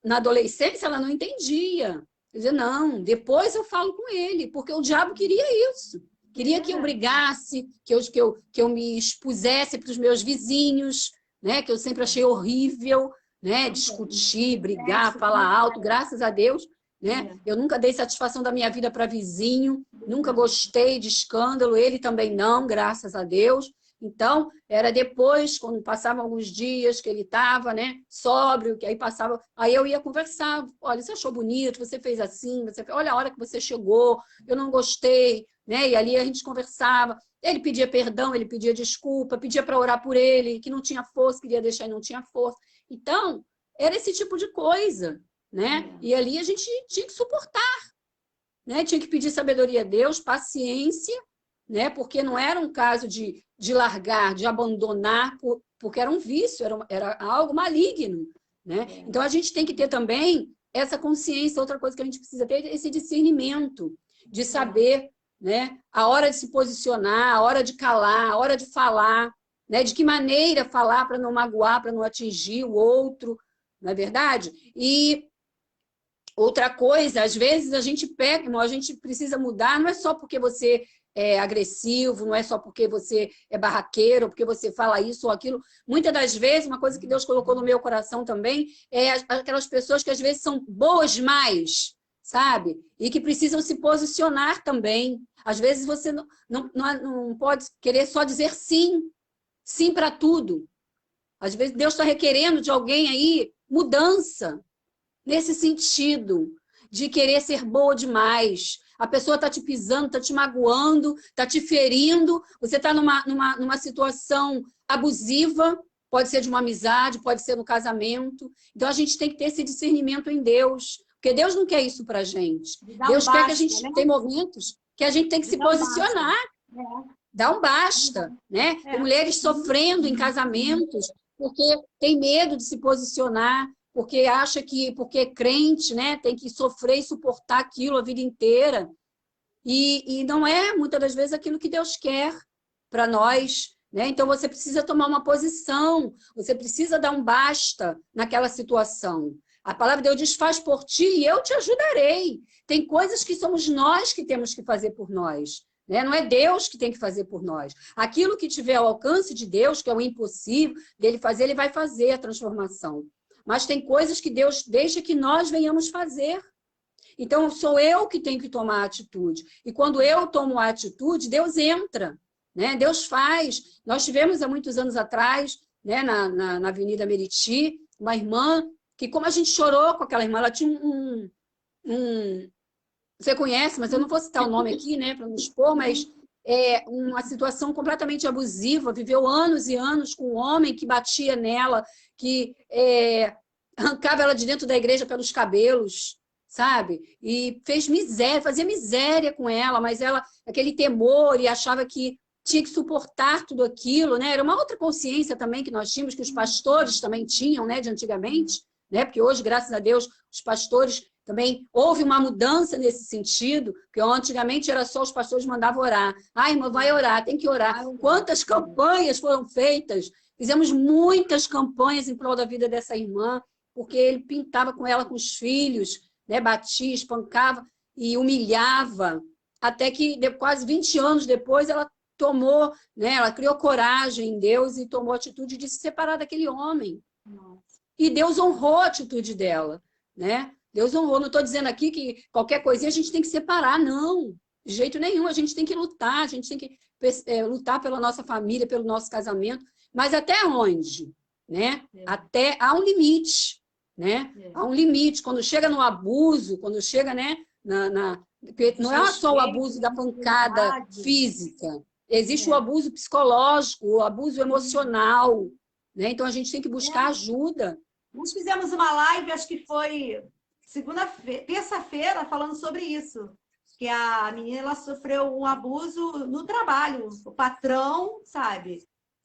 na adolescência, ela não entendia. Quer dizer, não, depois eu falo com ele, porque o diabo queria isso. Queria que eu brigasse, que eu me expusesse para os meus vizinhos, né? Que eu sempre achei horrível, né? Discutir, brigar, falar alto, graças a Deus. Né? Eu nunca dei satisfação da minha vida para vizinho, nunca gostei de escândalo, ele também não, graças a Deus. Então, era depois, quando passavam alguns dias que ele estava, né, sóbrio, que aí passava, aí eu ia conversar, olha, você achou bonito, você fez assim, olha a hora que você chegou, eu não gostei, né? E ali a gente conversava, ele pedia perdão, ele pedia desculpa, pedia para orar por ele, que não tinha força, queria deixar e não tinha força. Então, era esse tipo de coisa, né? E ali a gente tinha que suportar, né? Tinha que pedir sabedoria a Deus, paciência, né? Porque não era um caso de largar, de abandonar, porque era um vício, era algo maligno, né? Então, a gente tem que ter também essa consciência, outra coisa que a gente precisa ter, esse discernimento, de saber, né, a hora de se posicionar, a hora de calar, a hora de falar, né? De que maneira falar para não magoar, para não atingir o outro, não é verdade? E outra coisa, às vezes a gente a gente precisa mudar, não é só porque você é agressivo, não é só porque você é barraqueiro, porque você fala isso ou aquilo. Muitas das vezes, uma coisa que Deus colocou no meu coração também, é aquelas pessoas que às vezes são boas demais, sabe? E que precisam se posicionar também. Às vezes você não pode querer só dizer sim, sim para tudo. Às vezes Deus está requerendo de alguém aí mudança, nesse sentido, de querer ser boa demais. A pessoa está te pisando, está te magoando, está te ferindo, você está numa situação abusiva, pode ser de uma amizade, pode ser no casamento. Então, a gente tem que ter esse discernimento em Deus, porque Deus não quer isso para a gente. Deus quer que a gente tenha momentos que a gente tem que se posicionar. Dá um basta. Né? Tem mulheres sofrendo em casamentos porque tem medo de se posicionar, porque acha que, porque é crente, né, tem que sofrer e suportar aquilo a vida inteira. E não é, muitas das vezes, aquilo que Deus quer para nós, né? Então, você precisa tomar uma posição, você precisa dar um basta naquela situação. A palavra de Deus diz, faz por ti e eu te ajudarei. Tem coisas que somos nós que temos que fazer por nós, né? Não é Deus que tem que fazer por nós. Aquilo que tiver ao alcance de Deus, que é o impossível dele fazer, ele vai fazer a transformação. Mas tem coisas que Deus deixa que nós venhamos fazer. Então, sou eu que tenho que tomar a atitude. E quando eu tomo a atitude, Deus entra, né? Deus faz. Nós tivemos há muitos anos atrás, né, na Avenida Meriti, uma irmã que, como a gente chorou com aquela irmã, ela tinha você conhece, mas eu não vou citar o nome aqui, né, para não expor, mas é uma situação completamente abusiva, viveu anos e anos com um homem que batia nela, que arrancava ela de dentro da igreja pelos cabelos, sabe? E fez miséria, fazia miséria com ela, mas ela, aquele temor, e achava que tinha que suportar tudo aquilo, né? Era uma outra consciência também que nós tínhamos, que os pastores também tinham, né, de antigamente, né? Porque hoje, graças a Deus, os pastores também houve uma mudança nesse sentido, porque antigamente era só os pastores mandavam orar. Ah, irmã, vai orar, tem que orar. Quantas campanhas foram feitas? Fizemos muitas campanhas em prol da vida dessa irmã, porque ele pintava com ela com os filhos, né? Batia, espancava e humilhava, até que quase 20 anos depois ela tomou, né? Ela criou coragem em Deus e tomou a atitude de se separar daquele homem. E Deus honrou a atitude dela, né? Deus honrou. Não estou dizendo aqui que qualquer coisinha a gente tem que separar, não. De jeito nenhum. A gente tem que lutar, a gente tem que lutar pela nossa família, pelo nosso casamento. Mas até onde? Né? Até há um limite, né? Há um limite. Quando chega no abuso, quando chega, né, não é só o abuso da pancada física. Existe o abuso psicológico, o abuso emocional, né? Então a gente tem que buscar ajuda. Nós fizemos uma live, acho que foi terça-feira, falando sobre isso. Que a menina ela sofreu um abuso no trabalho. O patrão, sabe,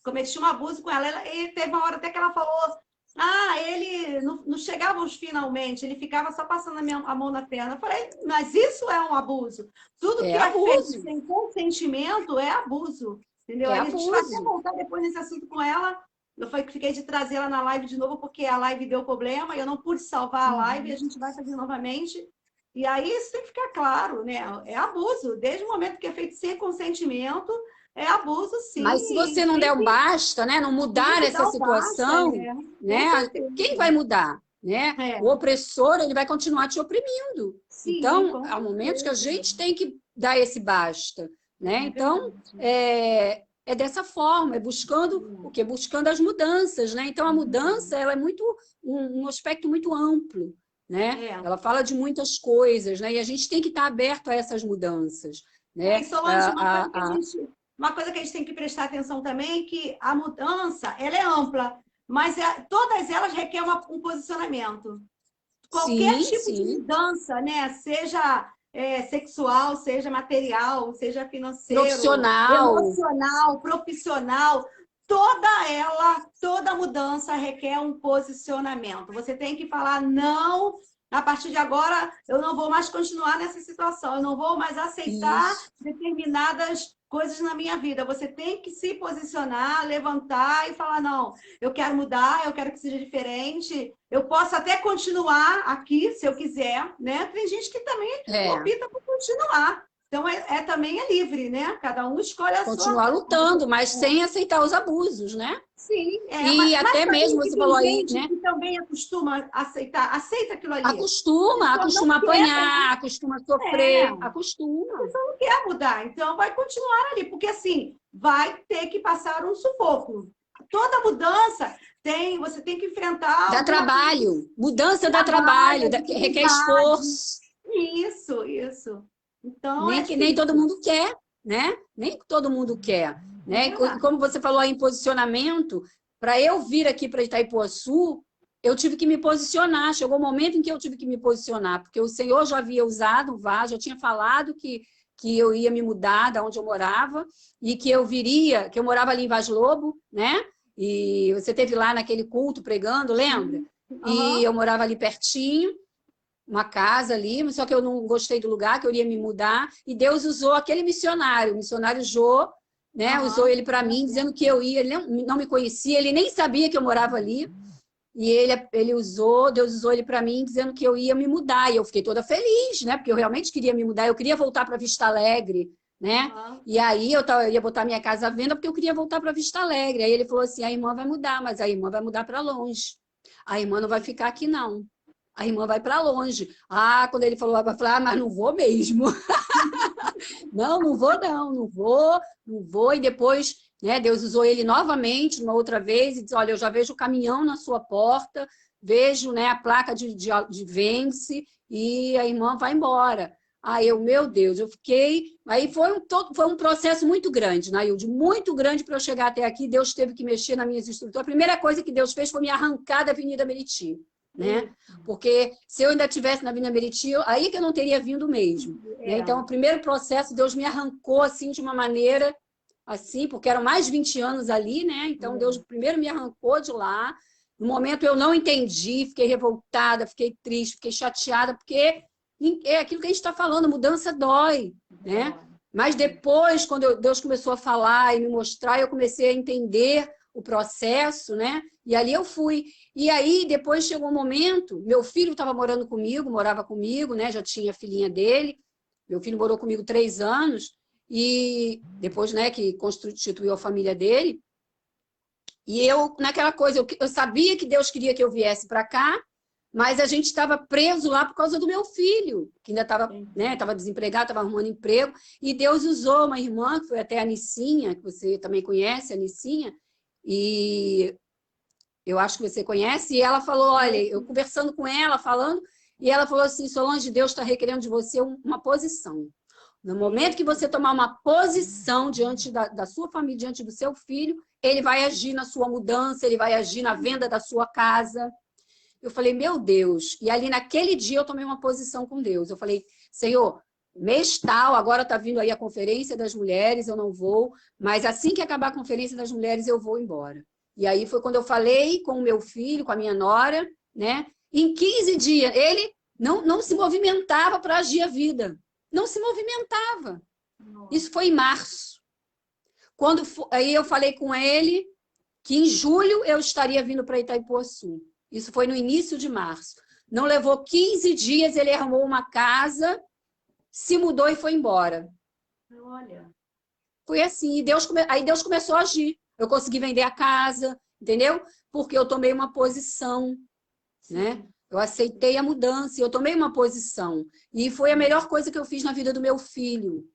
cometia um abuso com ela. E teve uma hora até que ela falou: ah, ele não chegava aos finalmente, ele ficava só passando a mão na perna. Eu falei, mas isso é um abuso. Tudo que é feito sem consentimento é abuso. Entendeu? Aí a gente vai até voltar depois nesse assunto com ela. Eu fiquei de trazer ela na live de novo, porque a live deu problema e eu não pude salvar a live, e a gente vai fazer novamente. E aí isso tem que ficar claro, né? É abuso. Desde o momento que é feito sem consentimento, é abuso, sim. Mas se você não der o basta, né? Não mudar essa situação, né? Quem vai mudar? Né? O opressor, ele vai continuar te oprimindo. Sim, então, há momentos que a gente tem que dar esse basta, né? Então, é dessa forma, é buscando o quê? Buscando as mudanças, né? Então, a mudança, ela é muito um aspecto muito amplo, né? Ela fala de muitas coisas, né? E a gente tem que estar aberto a essas mudanças, né? Solange, uma coisa que a gente tem que prestar atenção também é que a mudança, ela é ampla, mas todas elas requerem um posicionamento. Qualquer tipo de mudança, né? Seja sexual, seja material, seja financeiro, emocional, profissional, toda mudança requer um posicionamento. Você tem que falar, não, a partir de agora eu não vou mais continuar nessa situação, eu não vou mais aceitar determinadas coisas na minha vida. Você tem que se posicionar, levantar e falar, não, eu quero mudar, eu quero que seja diferente, eu posso até continuar aqui, se eu quiser, né? Tem gente que também opta por continuar. Então, também é livre, né? Cada um escolhe a sua... Continuar lutando, mas sem aceitar os abusos, né? Sim. E até mesmo, você falou aí, né? Que também acostuma aceitar, aceita aquilo ali. Acostuma a apanhar, acostuma sofrer, acostuma. A pessoa não quer mudar, então vai continuar ali, porque assim, vai ter que passar um sufoco. Toda mudança você tem que enfrentar... Dá trabalho, mudança dá trabalho, requer esforço. Isso. Então, nem todo mundo quer, né? Nem todo mundo quer, né? Como você falou aí em posicionamento, para eu vir aqui para Itaipuaçu, eu tive que me posicionar. Chegou o momento em que eu tive que me posicionar, porque o Senhor já havia usado o vaso, já tinha falado que eu ia me mudar da onde eu morava e que eu viria, que eu morava ali em Vaz Lobo, né? E você esteve lá naquele culto pregando, lembra? E eu morava ali pertinho, uma casa ali, só que eu não gostei do lugar, que eu iria me mudar, e Deus usou aquele missionário, o missionário Jô, né? Usou ele para mim, dizendo que eu ia. Ele não me conhecia, ele nem sabia que eu morava ali. E Deus usou ele para mim, dizendo que eu ia me mudar. E eu fiquei toda feliz, né? Porque eu realmente queria me mudar. Eu queria voltar para Vista Alegre, né? E aí eu ia botar minha casa à venda porque eu queria voltar para Vista Alegre. Aí ele falou assim, a irmã vai mudar, mas a irmã vai mudar para longe. A irmã não vai ficar aqui, não. A irmã vai para longe. Quando ele falou, vai falar, mas não vou mesmo. Não vou, não vou. E depois, né, Deus usou ele novamente, uma outra vez, e disse, olha, eu já vejo o caminhão na sua porta, vejo, né, a placa de vende-se, e a irmã vai embora. Aí meu Deus, eu fiquei... Aí foi um processo muito grande, Nailde, muito grande para eu chegar até aqui. Deus teve que mexer nas minhas estruturas. A primeira coisa que Deus fez foi me arrancar da Avenida Meriti, né? Porque se eu ainda estivesse na Avenida Meriti, aí que eu não teria vindo mesmo. Né? Então, o primeiro processo, Deus me arrancou assim de uma maneira, assim, porque eram mais de 20 anos ali, né? Então, Deus primeiro me arrancou de lá. No momento eu não entendi, fiquei revoltada, fiquei triste, fiquei chateada, porque é aquilo que a gente está falando, mudança dói, né? Mas depois, quando Deus começou a falar e me mostrar, eu comecei a entender o processo, né? E ali eu fui. E aí, depois chegou um momento, meu filho estava morava comigo, né? Já tinha a filhinha dele. Meu filho morou comigo 3 anos, e depois, né, que constituiu a família dele. E eu, naquela coisa, eu sabia que Deus queria que eu viesse para cá, mas a gente estava preso lá por causa do meu filho, que ainda estava, né, estava desempregado, estava arrumando emprego. E Deus usou uma irmã, que foi até a Nicinha, que você também conhece, a Nicinha, e eu acho que você conhece, e ela falou, olha, eu conversando com ela, falando, e ela falou assim, Solange, Deus está requerendo de você uma posição. No momento que você tomar uma posição diante da sua família, diante do seu filho, ele vai agir na sua mudança, ele vai agir na venda da sua casa. Eu falei, meu Deus. E ali naquele dia eu tomei uma posição com Deus. Eu falei, Senhor, mês tal, agora está vindo aí a Conferência das Mulheres, eu não vou, mas assim que acabar a Conferência das Mulheres, eu vou embora. E aí foi quando eu falei com o meu filho, com a minha nora, né? Em 15 dias, ele não se movimentava para agir a vida. Não se movimentava. Isso foi em março. Aí eu falei com ele que em julho eu estaria vindo para Itaipuaçu. Isso foi no início de março. Não levou 15 dias, ele arrumou uma casa, se mudou e foi embora. Olha. Foi assim. Aí Deus começou a agir. Eu consegui vender a casa, entendeu? Porque eu tomei uma posição, né? Eu aceitei a mudança, eu tomei uma posição. E foi a melhor coisa que eu fiz na vida do meu filho.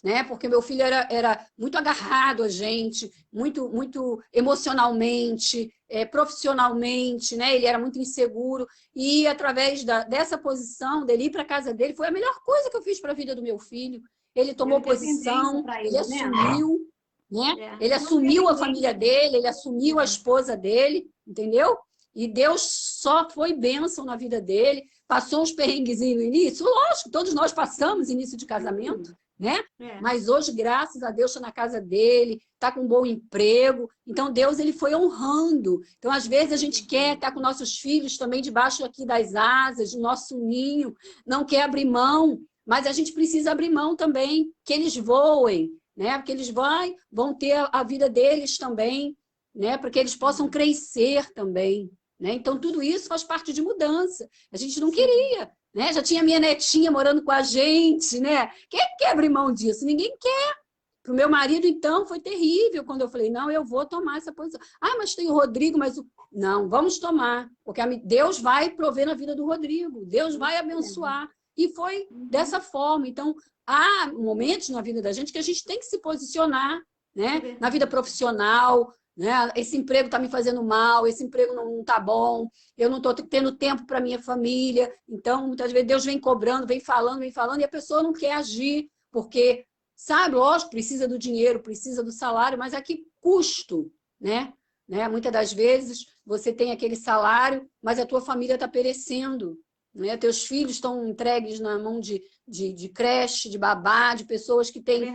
Né? Porque meu filho era muito agarrado a gente, muito emocionalmente, profissionalmente, né? Ele era muito inseguro. E através dessa posição, dele ir para a casa dele, foi a melhor coisa que eu fiz para a vida do meu filho. Ele tomou posição, ele assumiu, né? Ele assumiu a família dele, ele assumiu a esposa dele, entendeu? E Deus só foi bênção na vida dele. Passou uns perrenguezinhos no início, lógico, todos nós passamos início de casamento, né? Mas hoje, graças a Deus, está na casa dele, está com um bom emprego. Então, Deus ele foi honrando. Então, às vezes, a gente quer estar com nossos filhos também debaixo aqui das asas, do nosso ninho, não quer abrir mão, mas a gente precisa abrir mão também, que eles voem, né? Porque eles vão ter a vida deles também, né? Para que eles possam crescer também. Né? Então, tudo isso faz parte de mudança. A gente não queria, né? Já tinha minha netinha morando com a gente, né? Quem quer abrir mão disso? Ninguém quer. Para o meu marido, então, foi terrível quando eu falei, não, eu vou tomar essa posição. Mas tem o Rodrigo, mas... Não, vamos tomar, porque Deus vai prover na vida do Rodrigo, Deus vai abençoar. E foi dessa forma. Então, há momentos na vida da gente que a gente tem que se posicionar, né? Na vida profissional, né? Esse emprego está me fazendo mal, esse emprego não está bom, eu não estou tendo tempo para minha família. Então, muitas vezes, Deus vem cobrando, vem falando, e a pessoa não quer agir, porque, sabe, lógico, precisa do dinheiro, precisa do salário, mas a que custo, né? Muitas das vezes, você tem aquele salário, mas a tua família está perecendo, né? Teus filhos estão entregues na mão de creche, de babá, de pessoas que têm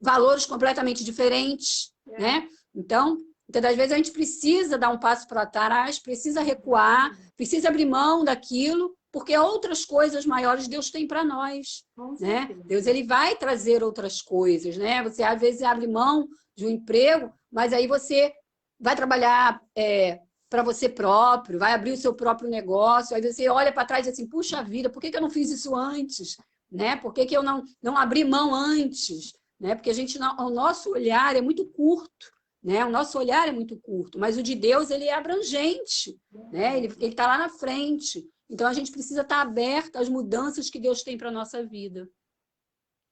valores completamente diferentes, né? Então, muitas das vezes a gente precisa dar um passo para trás, precisa recuar, precisa abrir mão daquilo, porque outras coisas maiores Deus tem para nós, né? Deus, ele vai trazer outras coisas, né? Você, às vezes, abre mão de um emprego, mas aí você vai trabalhar para você próprio, vai abrir o seu próprio negócio, aí você olha para trás e diz assim, puxa vida, por que eu não fiz isso antes? Né? Por que eu não abri mão antes? Né? Porque o nosso olhar é muito curto, né? O nosso olhar é muito curto, mas o de Deus, ele é abrangente, né? Ele está lá na frente. Então, a gente precisa estar aberto às mudanças que Deus tem para a nossa vida.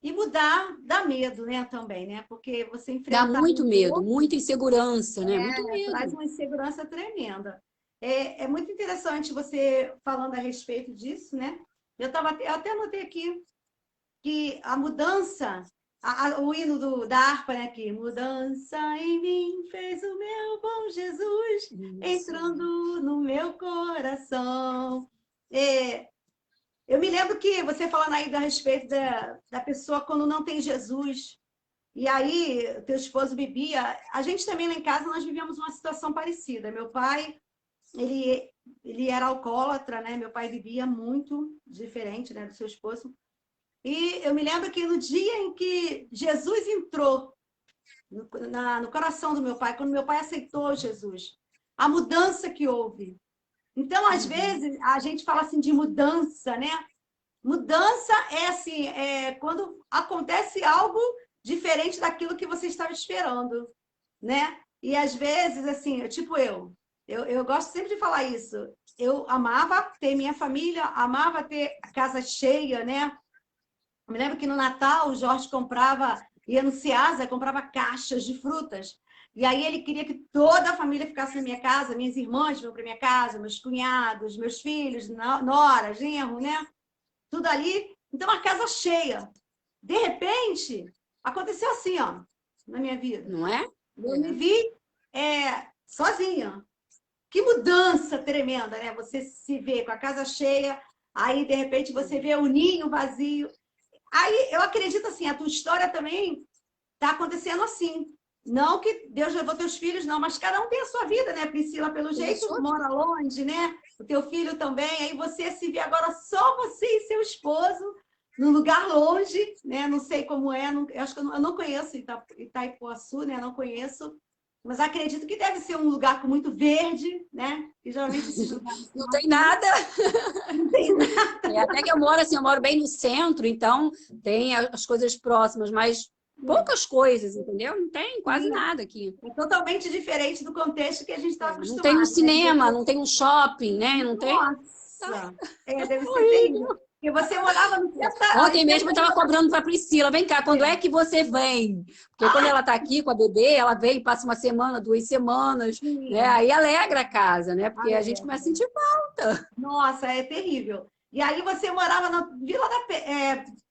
E mudar dá medo, né, também, né? Porque você Dá enfrentar muito um medo, outro, muita insegurança, né? Muito traz medo. uma insegurança tremenda. É muito interessante você falando a respeito disso, né? Eu até anotei aqui que a mudança, o hino da harpa, né, aqui, mudança em mim fez o meu bom Jesus, Isso. entrando no meu coração. Eu me lembro que você falando aí a respeito da pessoa quando não tem Jesus, e aí teu esposo bebia, a gente também lá em casa, nós vivíamos uma situação parecida. Meu pai, ele era alcoólatra, né? Meu pai bebia muito, diferente, né, do seu esposo. E eu me lembro que no dia em que Jesus entrou no coração do meu pai, quando meu pai aceitou Jesus, a mudança que houve. Então, às vezes, a gente fala assim de mudança, né? Mudança é assim, quando acontece algo diferente daquilo que você estava esperando, né? E às vezes, assim, tipo eu gosto sempre de falar isso. Eu amava ter minha família, amava ter a casa cheia, né? Eu me lembro que no Natal o Jorge ia no Ceasa, comprava caixas de frutas. E aí ele queria que toda a família ficasse na minha casa, minhas irmãs vinham para minha casa, meus cunhados, meus filhos, nora, genro, né? Tudo ali. Então, a casa cheia. De repente, aconteceu assim, ó, na minha vida. Não é? Eu me vi sozinha. Que mudança tremenda, né? Você se vê com a casa cheia, aí, de repente, você vê o ninho vazio. Aí, eu acredito assim, a tua história também está acontecendo assim. Não que Deus levou teus filhos, não, mas cada um tem a sua vida, né? Priscila, pelo jeito, mora longe, né? O teu filho também. Aí você se vê agora só você e seu esposo, num lugar longe, né? Não sei como é, eu acho que eu não conheço Itaipuaçu, né? Não conheço. Mas acredito que deve ser um lugar com muito verde, né? E geralmente esses lugares não tem nada. Não tem nada. Até que eu moro assim, eu moro bem no centro, então tem as coisas próximas, mas poucas coisas, entendeu? Não tem quase nada aqui. É totalmente diferente do contexto que a gente está acostumado. Não tem um cinema, né? não tem um shopping, né? Não tem. Nossa! Deve ser terrível. Porque você morava no centro. Ontem mesmo eu estava cobrando para a Priscila, vem cá, quando é que você vem? Porque quando ela está aqui com a bebê, ela vem, passa uma semana, 2 semanas, né? Aí alegra a casa, né? Porque a gente começa a sentir falta. Nossa, é terrível. E aí você morava na Vila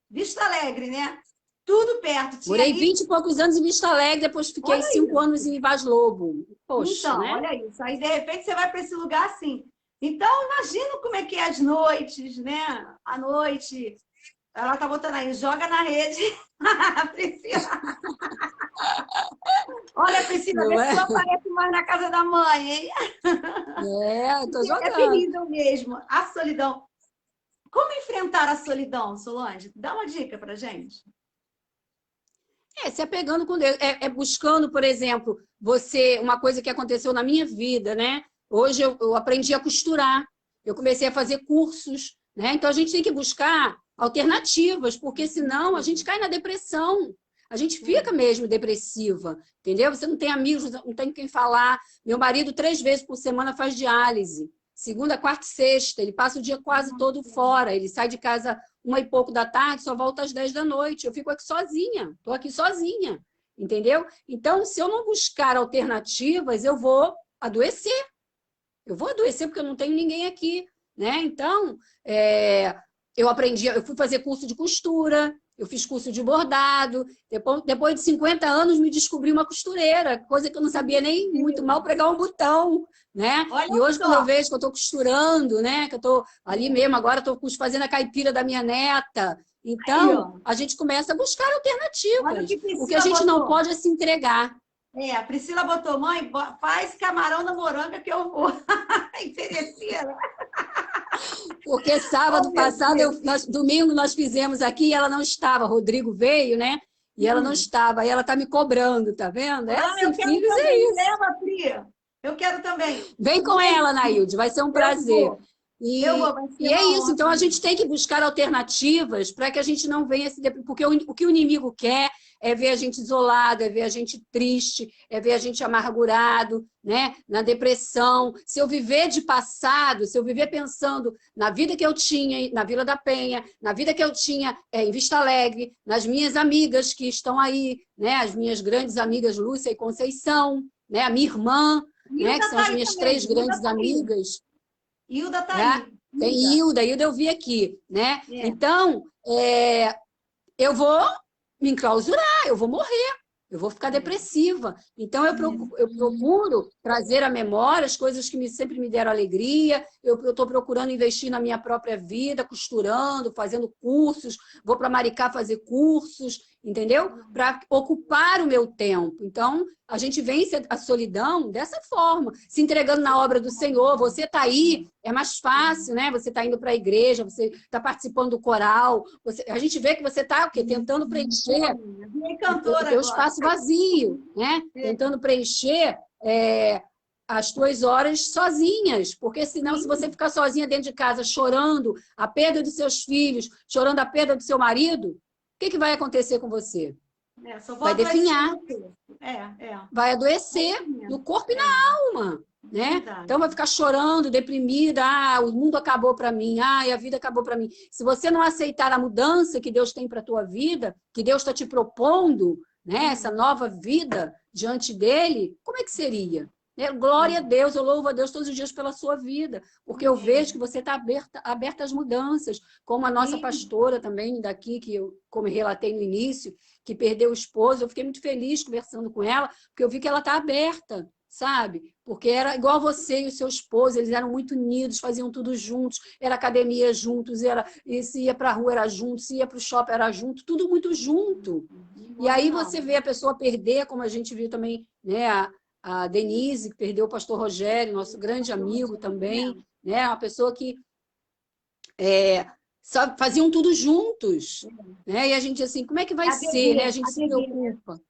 Vista Alegre, né? Tudo perto. Morei 20 e poucos anos em Vista Alegre, depois fiquei 5 anos em Vaz Lobo. Poxa, então, né? olha isso. Aí, de repente, você vai para esse lugar assim. Então, imagina como é que é as noites, né? À noite, ela tá botando aí, joga na rede. Priscila. Olha, Priscila, vê se não aparece mais na casa da mãe, hein? Tô jogando. É terrível mesmo, a solidão. Como enfrentar a solidão, Solange? Dá uma dica pra gente. Se apegando com Deus. Buscando, por exemplo, uma coisa que aconteceu na minha vida, né? Hoje eu aprendi a costurar. Eu comecei a fazer cursos, né? Então a gente tem que buscar alternativas, porque senão a gente cai na depressão. A gente fica mesmo depressiva, entendeu? Você não tem amigos, não tem quem falar. Meu marido 3 vezes por semana faz diálise. Segunda, quarta e sexta. Ele passa o dia quase todo fora. Ele sai de casa 1 e pouco da tarde, só volta às 10 da noite. Eu fico aqui sozinha. Estou aqui sozinha, entendeu? Então, se eu não buscar alternativas, eu vou adoecer. Eu vou adoecer porque eu não tenho ninguém aqui, né? Então, eu fui fazer curso de costura, eu fiz curso de bordado, depois de 50 anos me descobri uma costureira, coisa que eu não sabia nem muito mal pregar um botão, né? E hoje, quando eu vejo que eu estou costurando, né? Que eu estou ali mesmo, agora estou fazendo a caipira da minha neta. Então, a gente começa a buscar alternativas. O que a gente não pode é se entregar. A Priscila botou, mãe, faz camarão na moranga que eu vou. Interesseira. Porque sábado passado, domingo nós fizemos aqui e ela não estava. Rodrigo veio, né? E ela não estava. Aí ela está me cobrando, tá vendo? É assim, eu quero filhos também. é isso. Leva, Pri. Eu quero também. Vem com ela, Nailde, vai ser um prazer. Eu vou, vai ser E é uma isso, honra. então a gente tem que buscar alternativas para que a gente não venha se deprimir, porque o que o inimigo quer é ver a gente isolado, é ver a gente triste, é ver a gente amargurado, né? Na depressão. Se eu viver de passado, se eu viver pensando na vida que eu tinha na Vila da Penha, na vida que eu tinha em Vista Alegre, nas minhas amigas que estão aí, né? As minhas grandes amigas Lúcia e Conceição, né? A minha irmã, né? Que são as minhas três grandes amigas. Hilda está aí. Tem Hilda eu vi aqui, né? Então, eu vou me enclausurar, eu vou morrer, eu vou ficar depressiva. Então, eu procuro trazer à memória as coisas que sempre me deram alegria, eu estou procurando investir na minha própria vida, costurando, fazendo cursos, vou para Maricá fazer cursos, entendeu? Para ocupar o meu tempo. Então, a gente vence a solidão dessa forma, se entregando na obra do Senhor. Você está aí, é mais fácil, né? Você está indo para a igreja, você está participando do coral, a gente vê que você está tentando preencher o teu espaço vazio, né? Tentando preencher as tuas horas sozinhas, porque senão, se você ficar sozinha dentro de casa chorando a perda dos seus filhos, chorando a perda do seu marido, o que vai acontecer com você? Vai definhar. Vai adoecer no corpo e na alma, né? Então vai ficar chorando, deprimida, o mundo acabou para mim, a vida acabou para mim. Se você não aceitar a mudança que Deus tem para a tua vida, que Deus está te propondo, né? Essa nova vida diante dele, como é que seria? Glória a Deus, eu louvo a Deus todos os dias pela sua vida, porque eu vejo que você está aberta às mudanças, como a nossa pastora também daqui, que eu, como relatei no início, que perdeu o esposo, eu fiquei muito feliz conversando com ela, porque eu vi que ela está aberta, sabe? Porque era igual você e o seu esposo, eles eram muito unidos, faziam tudo juntos, era academia juntos, e se ia para a rua era junto, se ia para o shopping era junto, tudo muito junto. E aí você vê a pessoa perder, como a gente viu também, né? A Denise, que perdeu o pastor Rogério, nosso grande amigo também, né? Uma pessoa que faziam tudo juntos, né? E a gente assim, como é que vai ser, né? A gente se preocupa.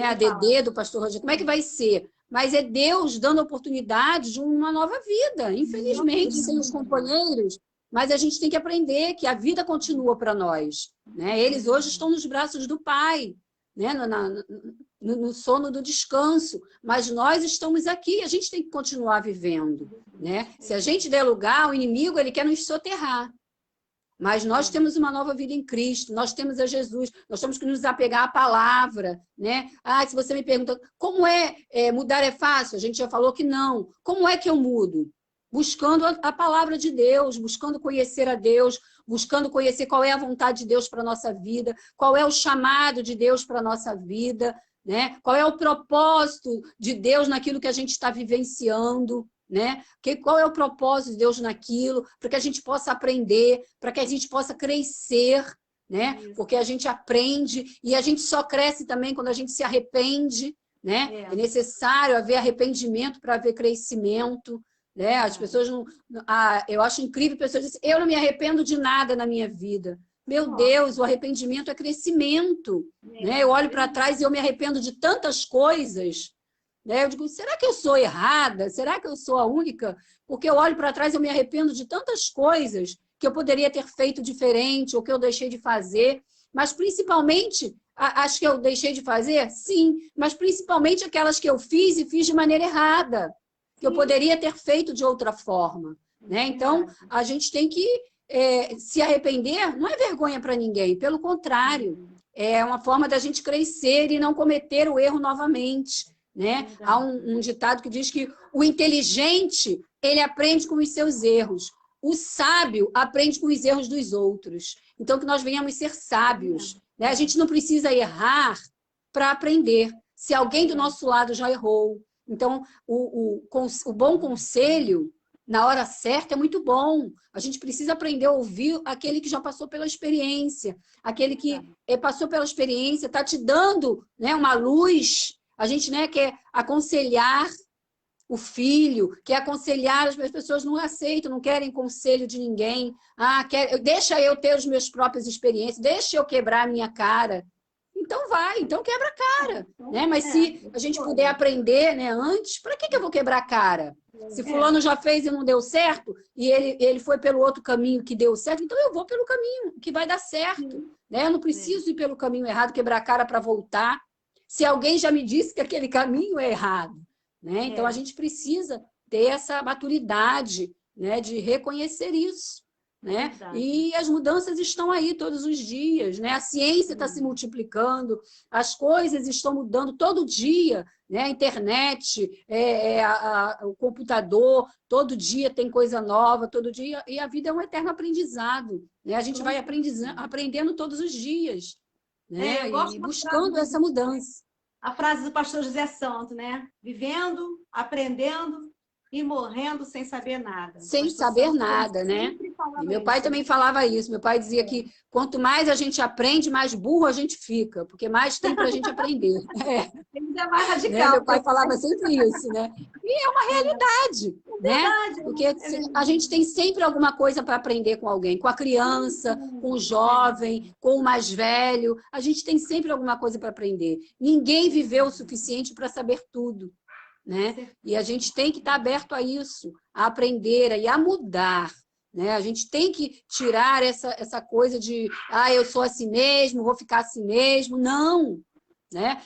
A Dedê do pastor Rogério, como é que vai ser? Mas é Deus dando a oportunidade de uma nova vida, infelizmente, sem os companheiros, mas a gente tem que aprender que a vida continua para nós, né? Eles hoje estão nos braços do Pai, né? No sono do descanso, mas nós estamos aqui, a gente tem que continuar vivendo, né? Se a gente der lugar, o inimigo ele quer nos soterrar, mas nós temos uma nova vida em Cristo, nós temos a Jesus, nós temos que nos apegar à palavra, né? Se você me pergunta, como mudar é fácil? A gente já falou que não. Como é que eu mudo? Buscando a palavra de Deus, buscando conhecer a Deus, buscando conhecer qual é a vontade de Deus para a nossa vida, qual é o chamado de Deus para a nossa vida, né? Qual é o propósito de Deus naquilo que a gente está vivenciando, né? Qual é o propósito de Deus naquilo, para que a gente possa aprender, para que a gente possa crescer, né? Porque a gente aprende e a gente só cresce também quando a gente se arrepende, né? É necessário haver arrependimento para haver crescimento, né? As pessoas não... eu acho incrível pessoas dizem, eu não me arrependo de nada na minha vida. Meu Deus, o arrependimento é crescimento, né? Eu olho para trás e eu me arrependo de tantas coisas, né? Eu digo, será que eu sou errada? Será que eu sou a única? Porque eu olho para trás e eu me arrependo de tantas coisas que eu poderia ter feito diferente ou que eu deixei de fazer, mas principalmente as que eu deixei de fazer, sim, mas principalmente aquelas que eu fiz e fiz de maneira errada, que eu poderia ter feito de outra forma, né? Então, a gente tem que se arrepender não é vergonha para ninguém, pelo contrário, é uma forma da gente crescer e não cometer o erro novamente, né? Há um ditado que diz que o inteligente, ele aprende com os seus erros, o sábio aprende com os erros dos outros. Então, que nós venhamos ser sábios, né? A gente não precisa errar para aprender. Se alguém do nosso lado já errou, então o bom conselho na hora certa é muito bom. A gente precisa aprender a ouvir aquele que já passou pela experiência. Aquele que passou pela experiência está te dando, né, uma luz. A gente, né, quer aconselhar o filho, quer aconselhar, as pessoas não aceitam, não querem conselho de ninguém. Deixa eu ter as minhas próprias experiências, deixa eu quebrar a minha cara. Então vai, então quebra a cara. Né? Mas se a gente puder aprender, né, antes, para que eu vou quebrar a cara? Se fulano já fez e não deu certo, e ele foi pelo outro caminho que deu certo, então eu vou pelo caminho que vai dar certo. Né? Eu não preciso ir pelo caminho errado, quebrar a cara para voltar. Se alguém já me disse que aquele caminho é errado. Né? Então, a gente precisa ter essa maturidade, né, de reconhecer isso. Né? E as mudanças estão aí todos os dias. Né? A ciência está se multiplicando, as coisas estão mudando todo dia. Né? A internet, o computador, todo dia tem coisa nova, todo dia. E a vida é um eterno aprendizado. Né? A gente vai aprendendo todos os dias. Né? E buscando essa mudança. A frase do pastor José Santo, né? Vivendo, aprendendo e morrendo sem saber nada. Sem saber nada, né? E meu pai também falava isso. Meu pai dizia que quanto mais a gente aprende, mais burro a gente fica, porque mais tem para a gente aprender. Tem que ser mais radical. Né? Meu pai falava sempre isso, né? E é uma realidade, né? Porque a gente tem sempre alguma coisa para aprender com alguém, com a criança, com o jovem, com o mais velho. A gente tem sempre alguma coisa para aprender. Ninguém viveu o suficiente para saber tudo. Né? E a gente tem que estar aberto a isso, a aprender e a mudar. Né? A gente tem que tirar essa coisa de eu sou assim mesmo, vou ficar assim mesmo. Não! Né?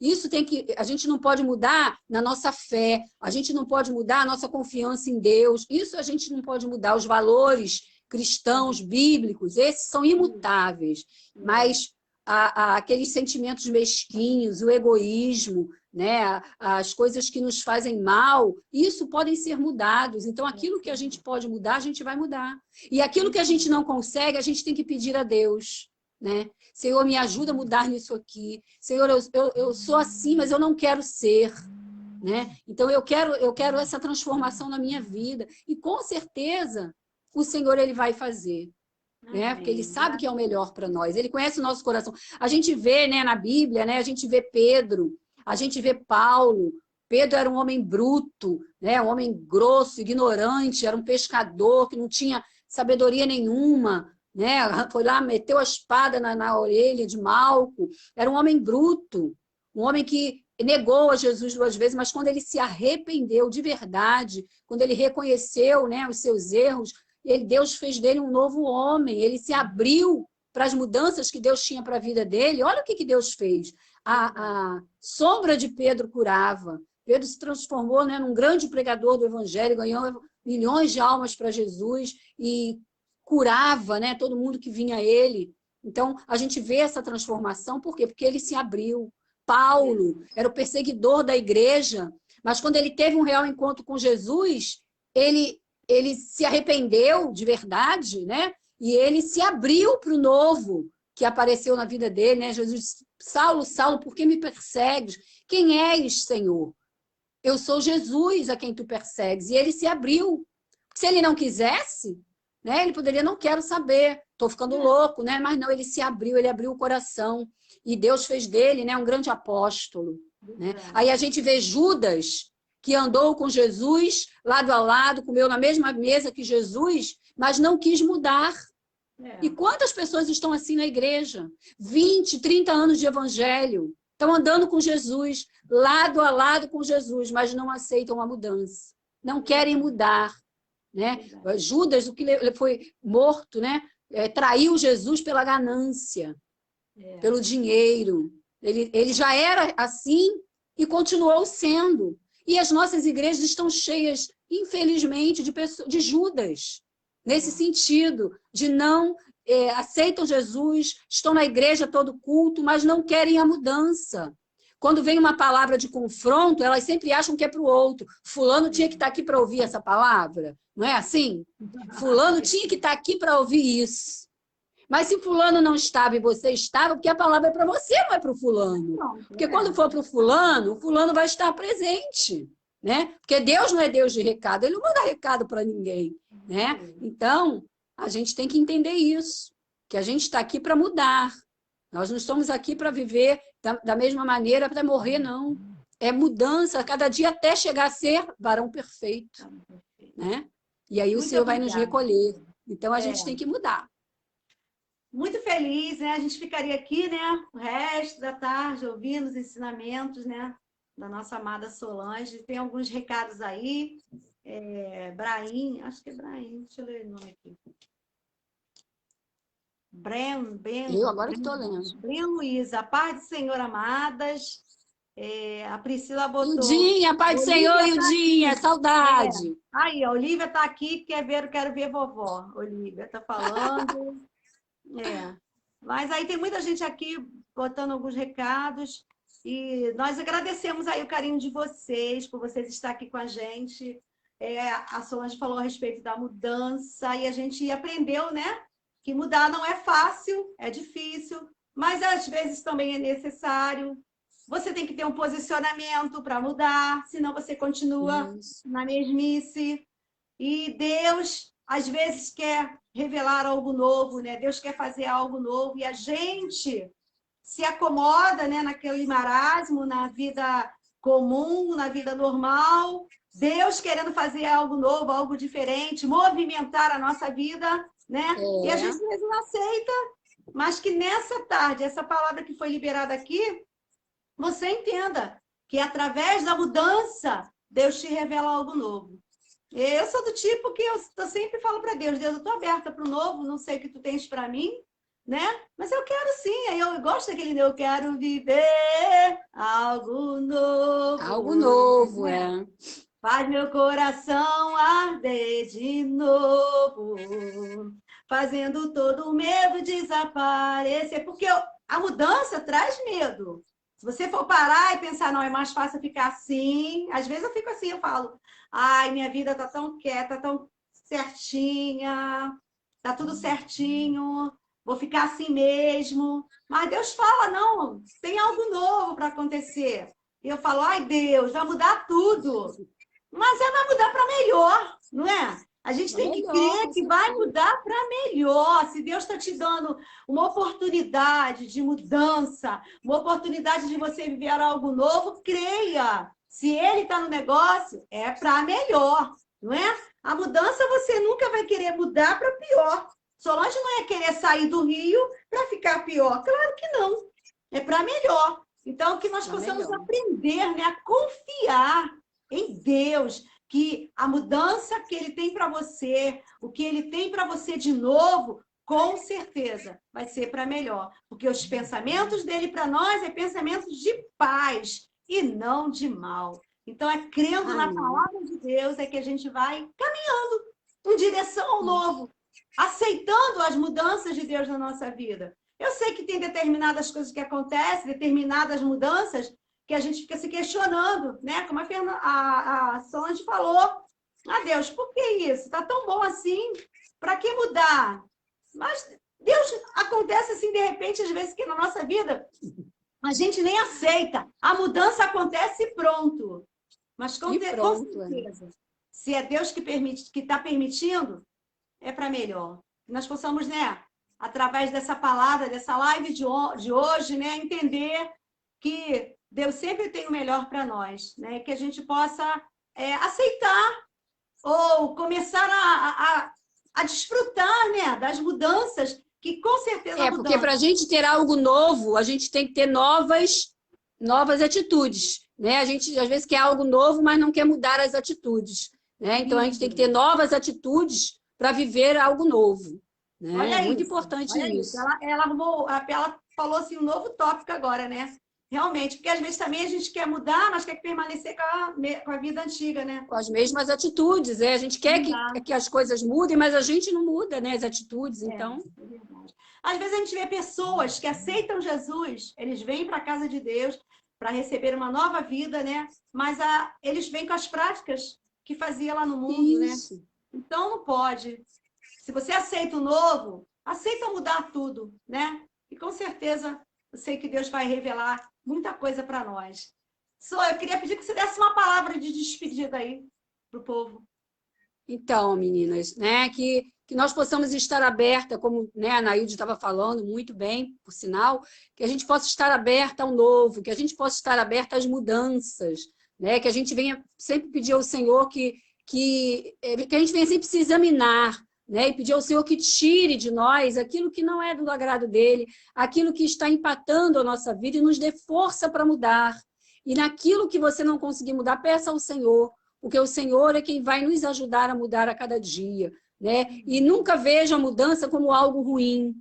Isso tem que. A gente não pode mudar na nossa fé, a gente não pode mudar a nossa confiança em Deus, isso a gente não pode mudar. Os valores cristãos, bíblicos, esses são imutáveis, mas aqueles sentimentos mesquinhos, o egoísmo, né? As coisas que nos fazem mal, isso podem ser mudados. Então, aquilo que a gente pode mudar, a gente vai mudar. E aquilo que a gente não consegue, a gente tem que pedir a Deus. Né? Senhor, me ajuda a mudar nisso aqui. Senhor, eu sou assim, mas eu não quero ser. Né? Então, eu quero essa transformação na minha vida. E, com certeza, o Senhor ele vai fazer. Né? Porque ele sabe que é o melhor para nós. Ele conhece o nosso coração. A gente vê, né, na Bíblia, né, a gente vê Pedro, a gente vê Paulo. Pedro era um homem bruto, né, um homem grosso, ignorante, era um pescador que não tinha sabedoria nenhuma. Né? Foi lá, meteu a espada na orelha de Malco. Era um homem bruto, um homem que negou a Jesus 2 vezes, mas quando ele se arrependeu de verdade, quando ele reconheceu, né, os seus erros, Deus fez dele um novo homem, ele se abriu para as mudanças que Deus tinha para a vida dele. Olha o que Deus fez. A sombra de Pedro curava. Pedro se transformou, né, num grande pregador do evangelho, ganhou milhões de almas para Jesus e curava, né, todo mundo que vinha a ele. Então, a gente vê essa transformação, por quê? Porque ele se abriu. Paulo era o perseguidor da igreja, mas quando ele teve um real encontro com Jesus, ele se arrependeu de verdade, né? E ele se abriu para o novo que apareceu na vida dele, né? Jesus, Saulo, Saulo, por que me persegues? Quem és, Senhor? Eu sou Jesus a quem tu persegues. E ele se abriu. Se ele não quisesse, né? Ele poderia, não quero saber, estou ficando louco, né? Mas não, ele se abriu, ele abriu o coração. E Deus fez dele, né, um grande apóstolo. Né? Aí a gente vê Judas, que andou com Jesus lado a lado, comeu na mesma mesa que Jesus, mas não quis mudar. E quantas pessoas estão assim na igreja? 20, 30 anos de evangelho, estão andando com Jesus, lado a lado com Jesus, mas não aceitam a mudança, não querem mudar. Né? Judas, o que ele foi morto, né? Traiu Jesus pela ganância, pelo dinheiro. Ele já era assim e continuou sendo. E as nossas igrejas estão cheias, infelizmente, de Judas, nesse sentido, de não aceitam Jesus, estão na igreja todo culto, mas não querem a mudança. Quando vem uma palavra de confronto, elas sempre acham que é para o outro. Fulano tinha que estar aqui para ouvir essa palavra. Não é assim? Fulano tinha que estar aqui para ouvir isso. Mas se fulano não estava e você estava, porque a palavra é para você, não é para o fulano. Porque quando for para o fulano vai estar presente. Né? Porque Deus não é Deus de recado, ele não manda recado para ninguém. Né? Então, a gente tem que entender isso, que a gente está aqui para mudar. Nós não estamos aqui para viver da mesma maneira, para morrer, não. é mudança, cada dia até chegar a ser varão perfeito, né? E aí o Muito Senhor vai nos obrigada. recolher. Então, a gente É, tem que mudar. muito feliz, né? A gente ficaria aqui, né? O resto da tarde ouvindo os ensinamentos, né? Da nossa amada Solange. Tem alguns recados aí. Brahim, acho que é Brahim, deixa eu ler o nome aqui. Eu agora que estou lendo. Bren Luiza, a paz do Senhor, amadas. A Priscila botou. Ildinha, Pai do Senhor, Olivia está Ildinha, aqui. saudade. Aí, a Olivia está aqui, quero ver vovó. Olivia está falando. Mas aí tem muita gente aqui botando alguns recados. E nós agradecemos aí o carinho de vocês, por vocês estar aqui com a gente. A Solange falou a respeito da mudança e a gente aprendeu, né? Que mudar não é fácil, é difícil, mas às vezes também é necessário. Você tem que ter um posicionamento para mudar, senão você continua Isso. na mesmice. E Deus, às vezes, quer revelar algo novo, né? Deus quer fazer algo novo e a gente se acomoda, né, naquele marasmo, na vida comum, na vida normal. Deus querendo fazer algo novo, algo diferente, movimentar a nossa vida, né? E a gente às vezes não aceita, mas que nessa tarde, essa palavra que foi liberada aqui, você entenda que através da mudança, Deus te revela algo novo. Eu sou do tipo que eu sempre falo para Deus, Deus, eu estou aberta para o novo, não sei o que tu tens para mim, né? Mas eu quero sim, eu gosto daquele eu quero viver algo novo. Algo novo, né? Faz meu coração arder de novo, fazendo todo o medo desaparecer, porque a mudança traz medo. Se você for parar e pensar, não, é mais fácil ficar assim, às vezes eu fico assim, eu falo, ai, minha vida tá tão quieta, tão certinha, tá tudo certinho, vou ficar assim mesmo. Mas Deus fala, não, tem algo novo para acontecer. E eu falo, ai, Deus, vai mudar tudo. Mas vai mudar para melhor, não é? A gente tem que crer que vai mudar para melhor. Se Deus está te dando uma oportunidade de mudança, uma oportunidade de você viver algo novo, creia. Se Ele está no negócio, é para melhor, não é? A mudança você nunca vai querer mudar para pior. Solange não ia querer sair do Rio para ficar pior. Claro que não. É para melhor. Então, que nós possamos aprender, né, a confiar em Deus, que a mudança que Ele tem para você, o que Ele tem para você de novo, com certeza vai ser para melhor. Porque os pensamentos dele para nós é pensamentos de paz e não de mal. Então, é crendo na palavra de Deus é que a gente vai caminhando em direção ao novo, aceitando as mudanças de Deus na nossa vida. Eu sei que tem determinadas coisas que acontecem, determinadas mudanças, que a gente fica se questionando, né? Como a Solange falou. Ah, Deus, por que isso? Está tão bom assim? Para que mudar? Mas Deus acontece assim, de repente, às vezes, que na nossa vida a gente nem aceita. A mudança acontece e pronto. Mas com certeza, se é Deus que permite, que está permitindo, é para melhor. Que nós possamos, né, através dessa palavra, dessa live de hoje, né, entender que Deus sempre tem o melhor para nós, né? Que a gente possa aceitar ou começar a desfrutar, né, das mudanças que com certeza porque para a gente ter algo novo, a gente tem que ter novas atitudes, né? A gente às vezes quer algo novo, mas não quer mudar as atitudes, né? Então a gente tem que ter novas atitudes para viver algo novo, né? Olha é muito isso, importante isso. Ela falou assim um novo tópico agora, né? Realmente, porque às vezes também a gente quer mudar, mas quer permanecer com a vida antiga, né? Com as mesmas atitudes, A gente quer que as coisas mudem, mas a gente não muda, né? As atitudes, então... É verdade. Às vezes a gente vê pessoas que aceitam Jesus, eles vêm para a casa de Deus para receber uma nova vida, né? Mas eles vêm com as práticas que fazia lá no mundo, isso. né? Então não pode. Se você aceita o novo, aceita mudar tudo, né? E com certeza eu sei que Deus vai revelar muita coisa para nós. Eu queria pedir que você desse uma palavra de despedida aí para o povo. Então, meninas, né, que que nós possamos estar aberta, como, né, a Nailde estava falando muito bem, por sinal, que a gente possa estar aberta ao novo, que a gente possa estar aberta às mudanças, né, que a gente venha sempre pedir ao Senhor que a gente venha sempre se examinar, né, e pedir ao Senhor que tire de nós aquilo que não é do agrado dele, aquilo que está empatando a nossa vida e nos dê força para mudar. E naquilo que você não conseguir mudar, peça ao Senhor, porque o Senhor é quem vai nos ajudar a mudar a cada dia, né? E nunca veja a mudança como algo ruim.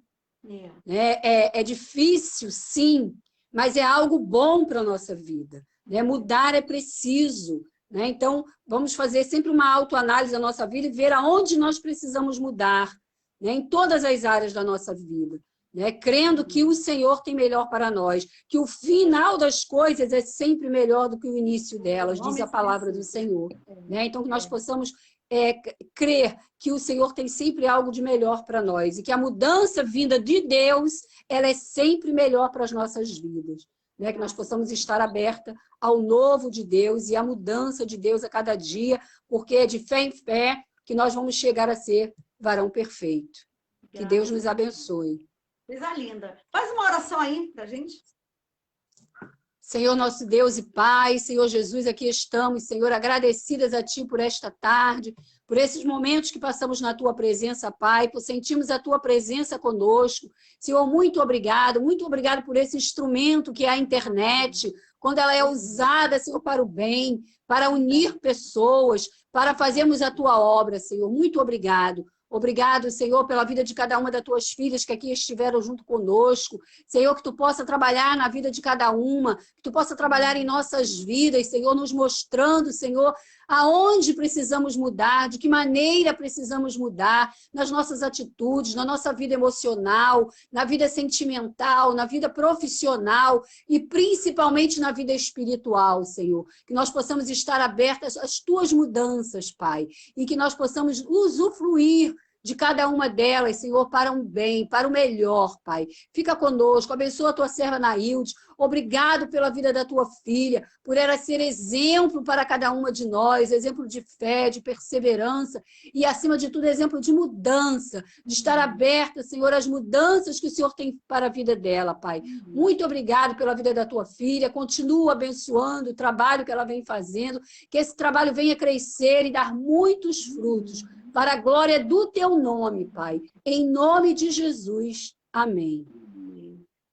Né? É difícil, sim, mas é algo bom para a nossa vida. Né? Mudar é preciso. Né? Então, vamos fazer sempre uma autoanálise da nossa vida e ver aonde nós precisamos mudar, né? Em todas as áreas da nossa vida. Né? Crendo que o Senhor tem melhor para nós, que o final das coisas é sempre melhor do que o início delas, diz a palavra do Senhor. Né? Então, que nós possamos crer que o Senhor tem sempre algo de melhor para nós e que a mudança vinda de Deus, ela é sempre melhor para as nossas vidas. Né? Que nós possamos estar aberta ao novo de Deus e à mudança de Deus a cada dia, porque é de fé em fé que nós vamos chegar a ser varão perfeito. Que Deus nos abençoe. Coisa linda. Faz uma oração aí para a gente. Senhor nosso Deus e Pai, Senhor Jesus, aqui estamos, Senhor, agradecidas a Ti por esta tarde, por esses momentos que passamos na Tua presença, Pai, por sentirmos a Tua presença conosco. Senhor, muito obrigado por esse instrumento que é a internet, quando ela é usada, Senhor, para o bem, para unir pessoas, para fazermos a Tua obra, Senhor. Muito obrigado. Obrigado, Senhor, pela vida de cada uma das Tuas filhas que aqui estiveram junto conosco. Senhor, que Tu possa trabalhar na vida de cada uma, que Tu possa trabalhar em nossas vidas, Senhor, nos mostrando, Senhor, aonde precisamos mudar, de que maneira precisamos mudar, nas nossas atitudes, na nossa vida emocional, na vida sentimental, na vida profissional e principalmente na vida espiritual, Senhor. Que nós possamos estar abertas às Tuas mudanças, Pai, e que nós possamos usufruir de cada uma delas, Senhor, para um bem, para o melhor, Pai. Fica conosco, abençoa a Tua serva Nailde. Obrigado pela vida da Tua filha, por ela ser exemplo para cada uma de nós, exemplo de fé, de perseverança e, acima de tudo, exemplo de mudança, de estar aberta, Senhor, às mudanças que o Senhor tem para a vida dela, Pai. Muito obrigado pela vida da Tua filha, continua abençoando o trabalho que ela vem fazendo, que esse trabalho venha crescer e dar muitos frutos, para a glória do Teu nome, Pai. Em nome de Jesus. Amém.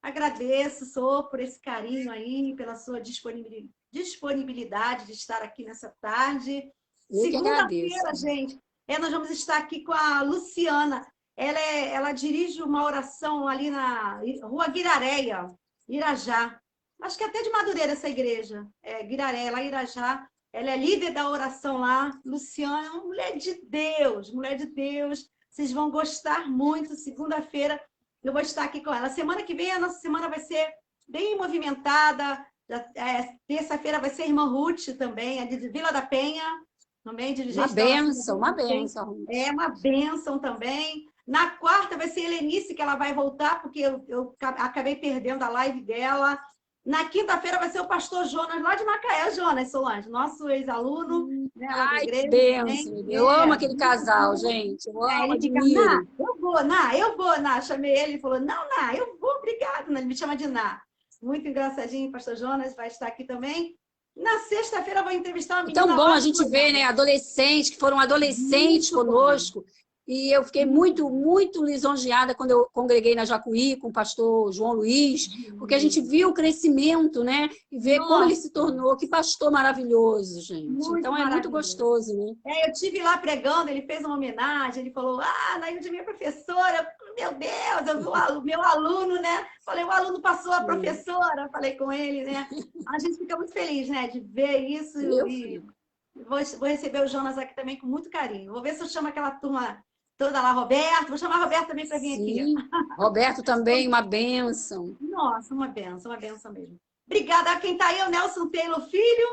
Agradeço, Senhor, por esse carinho aí, pela sua disponibilidade de estar aqui nessa tarde. Segunda-feira, gente, nós vamos estar aqui com a Luciana. Ela dirige uma oração ali na Rua Guiraréia, Irajá. Acho que até de Madureira essa igreja. Guiraréia, lá em Irajá. Ela é líder da oração lá. Luciana é uma mulher de Deus, mulher de Deus. Vocês vão gostar muito. Segunda-feira eu vou estar aqui com ela. Semana que vem, a nossa semana vai ser bem movimentada. Terça-feira vai ser a irmã Ruth também, a de Vila da Penha. Também, dirigente uma bênção. É uma bênção também. Na quarta vai ser Helenice, que ela vai voltar, porque eu acabei perdendo a live dela. Na quinta-feira vai ser o pastor Jonas, lá de Macaé, Jonas Solange, nosso ex-aluno. Né, ai, que bênção. Eu amo aquele casal, gente. Eu amo, admiro. Eu vou, Ná. Chamei ele e falou, não, Ná, eu vou, obrigado. Ele me chama de Ná. Muito engraçadinho, pastor Jonas vai estar aqui também. Na sexta-feira eu vou entrevistar uma menina. Tão bom a gente ver, né, adolescentes, que foram adolescentes conosco. Bom. E eu fiquei muito, muito lisonjeada quando eu congreguei na Jacuí com o pastor João Luiz, porque a gente viu o crescimento, né? E ver como ele se tornou. Que pastor maravilhoso, gente. Muito então é muito gostoso, né? Eu estive lá pregando, ele fez uma homenagem, ele falou, Nailde, minha professora, meu Deus, eu vi o meu aluno, né? Falei, o aluno passou a professora, falei com ele, né? A gente fica muito feliz, né? De ver isso. Vou receber o Jonas aqui também com muito carinho. Vou ver se eu chamo aquela turma toda lá, Roberto. Vou chamar a Roberto também para vir aqui. Roberto também, uma bênção. Nossa, uma bênção mesmo. Obrigada a quem está aí, o Nelson Taylor Filho.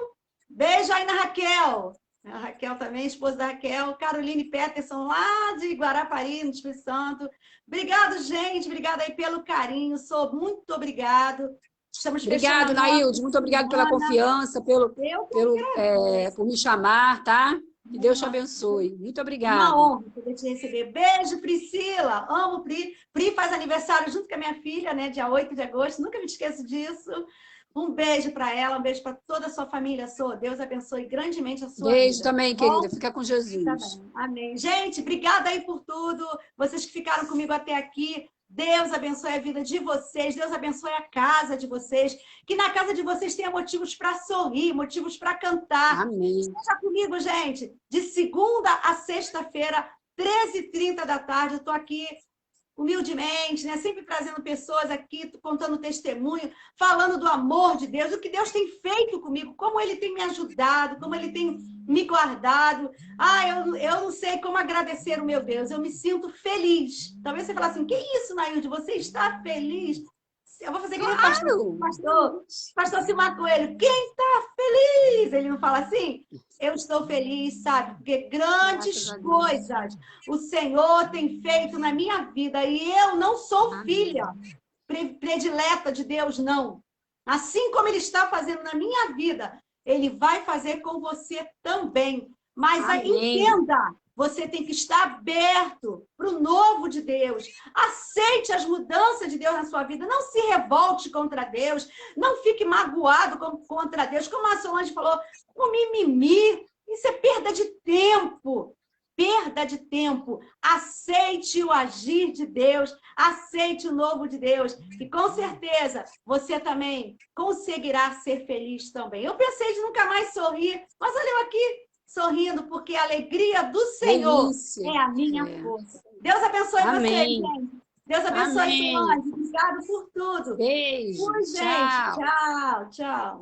Beijo aí na Raquel. A Raquel também, esposa da Raquel. Caroline Peterson, lá de Guarapari, no Espírito Santo. Obrigado, gente. Obrigada aí pelo carinho. Muito obrigado. Obrigado, Nailde. Muito obrigado pela confiança, por me chamar, tá? Que Deus te abençoe. Muito Uma obrigada. honra poder te receber. Beijo, Priscila. Amo Pri. Pri faz aniversário junto com a minha filha, né? Dia 8 de agosto. Nunca me esqueço disso. Um beijo para ela, um beijo para toda a sua família. Deus abençoe grandemente a sua Beijo vida. também, Tá bom? querida. Fica com Tá Jesus. bem. Amém. Gente, obrigada aí por tudo. Vocês que ficaram comigo até aqui. Deus abençoe a vida de vocês. Deus abençoe a casa de vocês. Que na casa de vocês tenha motivos para sorrir, motivos para cantar. Amém. Esteja comigo, gente. De segunda a sexta-feira, 13h30 da tarde. Eu estou aqui humildemente, né? Sempre trazendo pessoas aqui, contando testemunho, falando do amor de Deus, do que Deus tem feito comigo, como Ele tem me ajudado, como Ele tem me guardado. Eu não sei como agradecer o meu Deus, eu me sinto feliz. Talvez você fale assim, que isso, Nailde, você está feliz? Eu vou fazer que nem o pastor Silmar Coelho. Quem está feliz? Ele não fala assim? Eu estou feliz, sabe? Porque grandes coisas o Senhor tem feito na minha vida. E eu não sou filha predileta de Deus, não. Assim como Ele está fazendo na minha vida, Ele vai fazer com você também. Mas entenda, você tem que estar aberto para o novo de Deus. Aceite as mudanças de Deus na sua vida. Não se revolte contra Deus. Não fique magoado contra Deus. Como a Solange falou, com mimimi. Isso é perda de tempo. Perda de tempo. Aceite o agir de Deus. Aceite o novo de Deus. E com certeza você também conseguirá ser feliz também. Eu pensei de nunca mais sorrir, mas olha eu aqui sorrindo, porque a alegria do Senhor é a minha força. Deus abençoe vocês, gente. Deus abençoe, Solange. Obrigado por tudo. Beijo. Fui, gente. Tchau, tchau.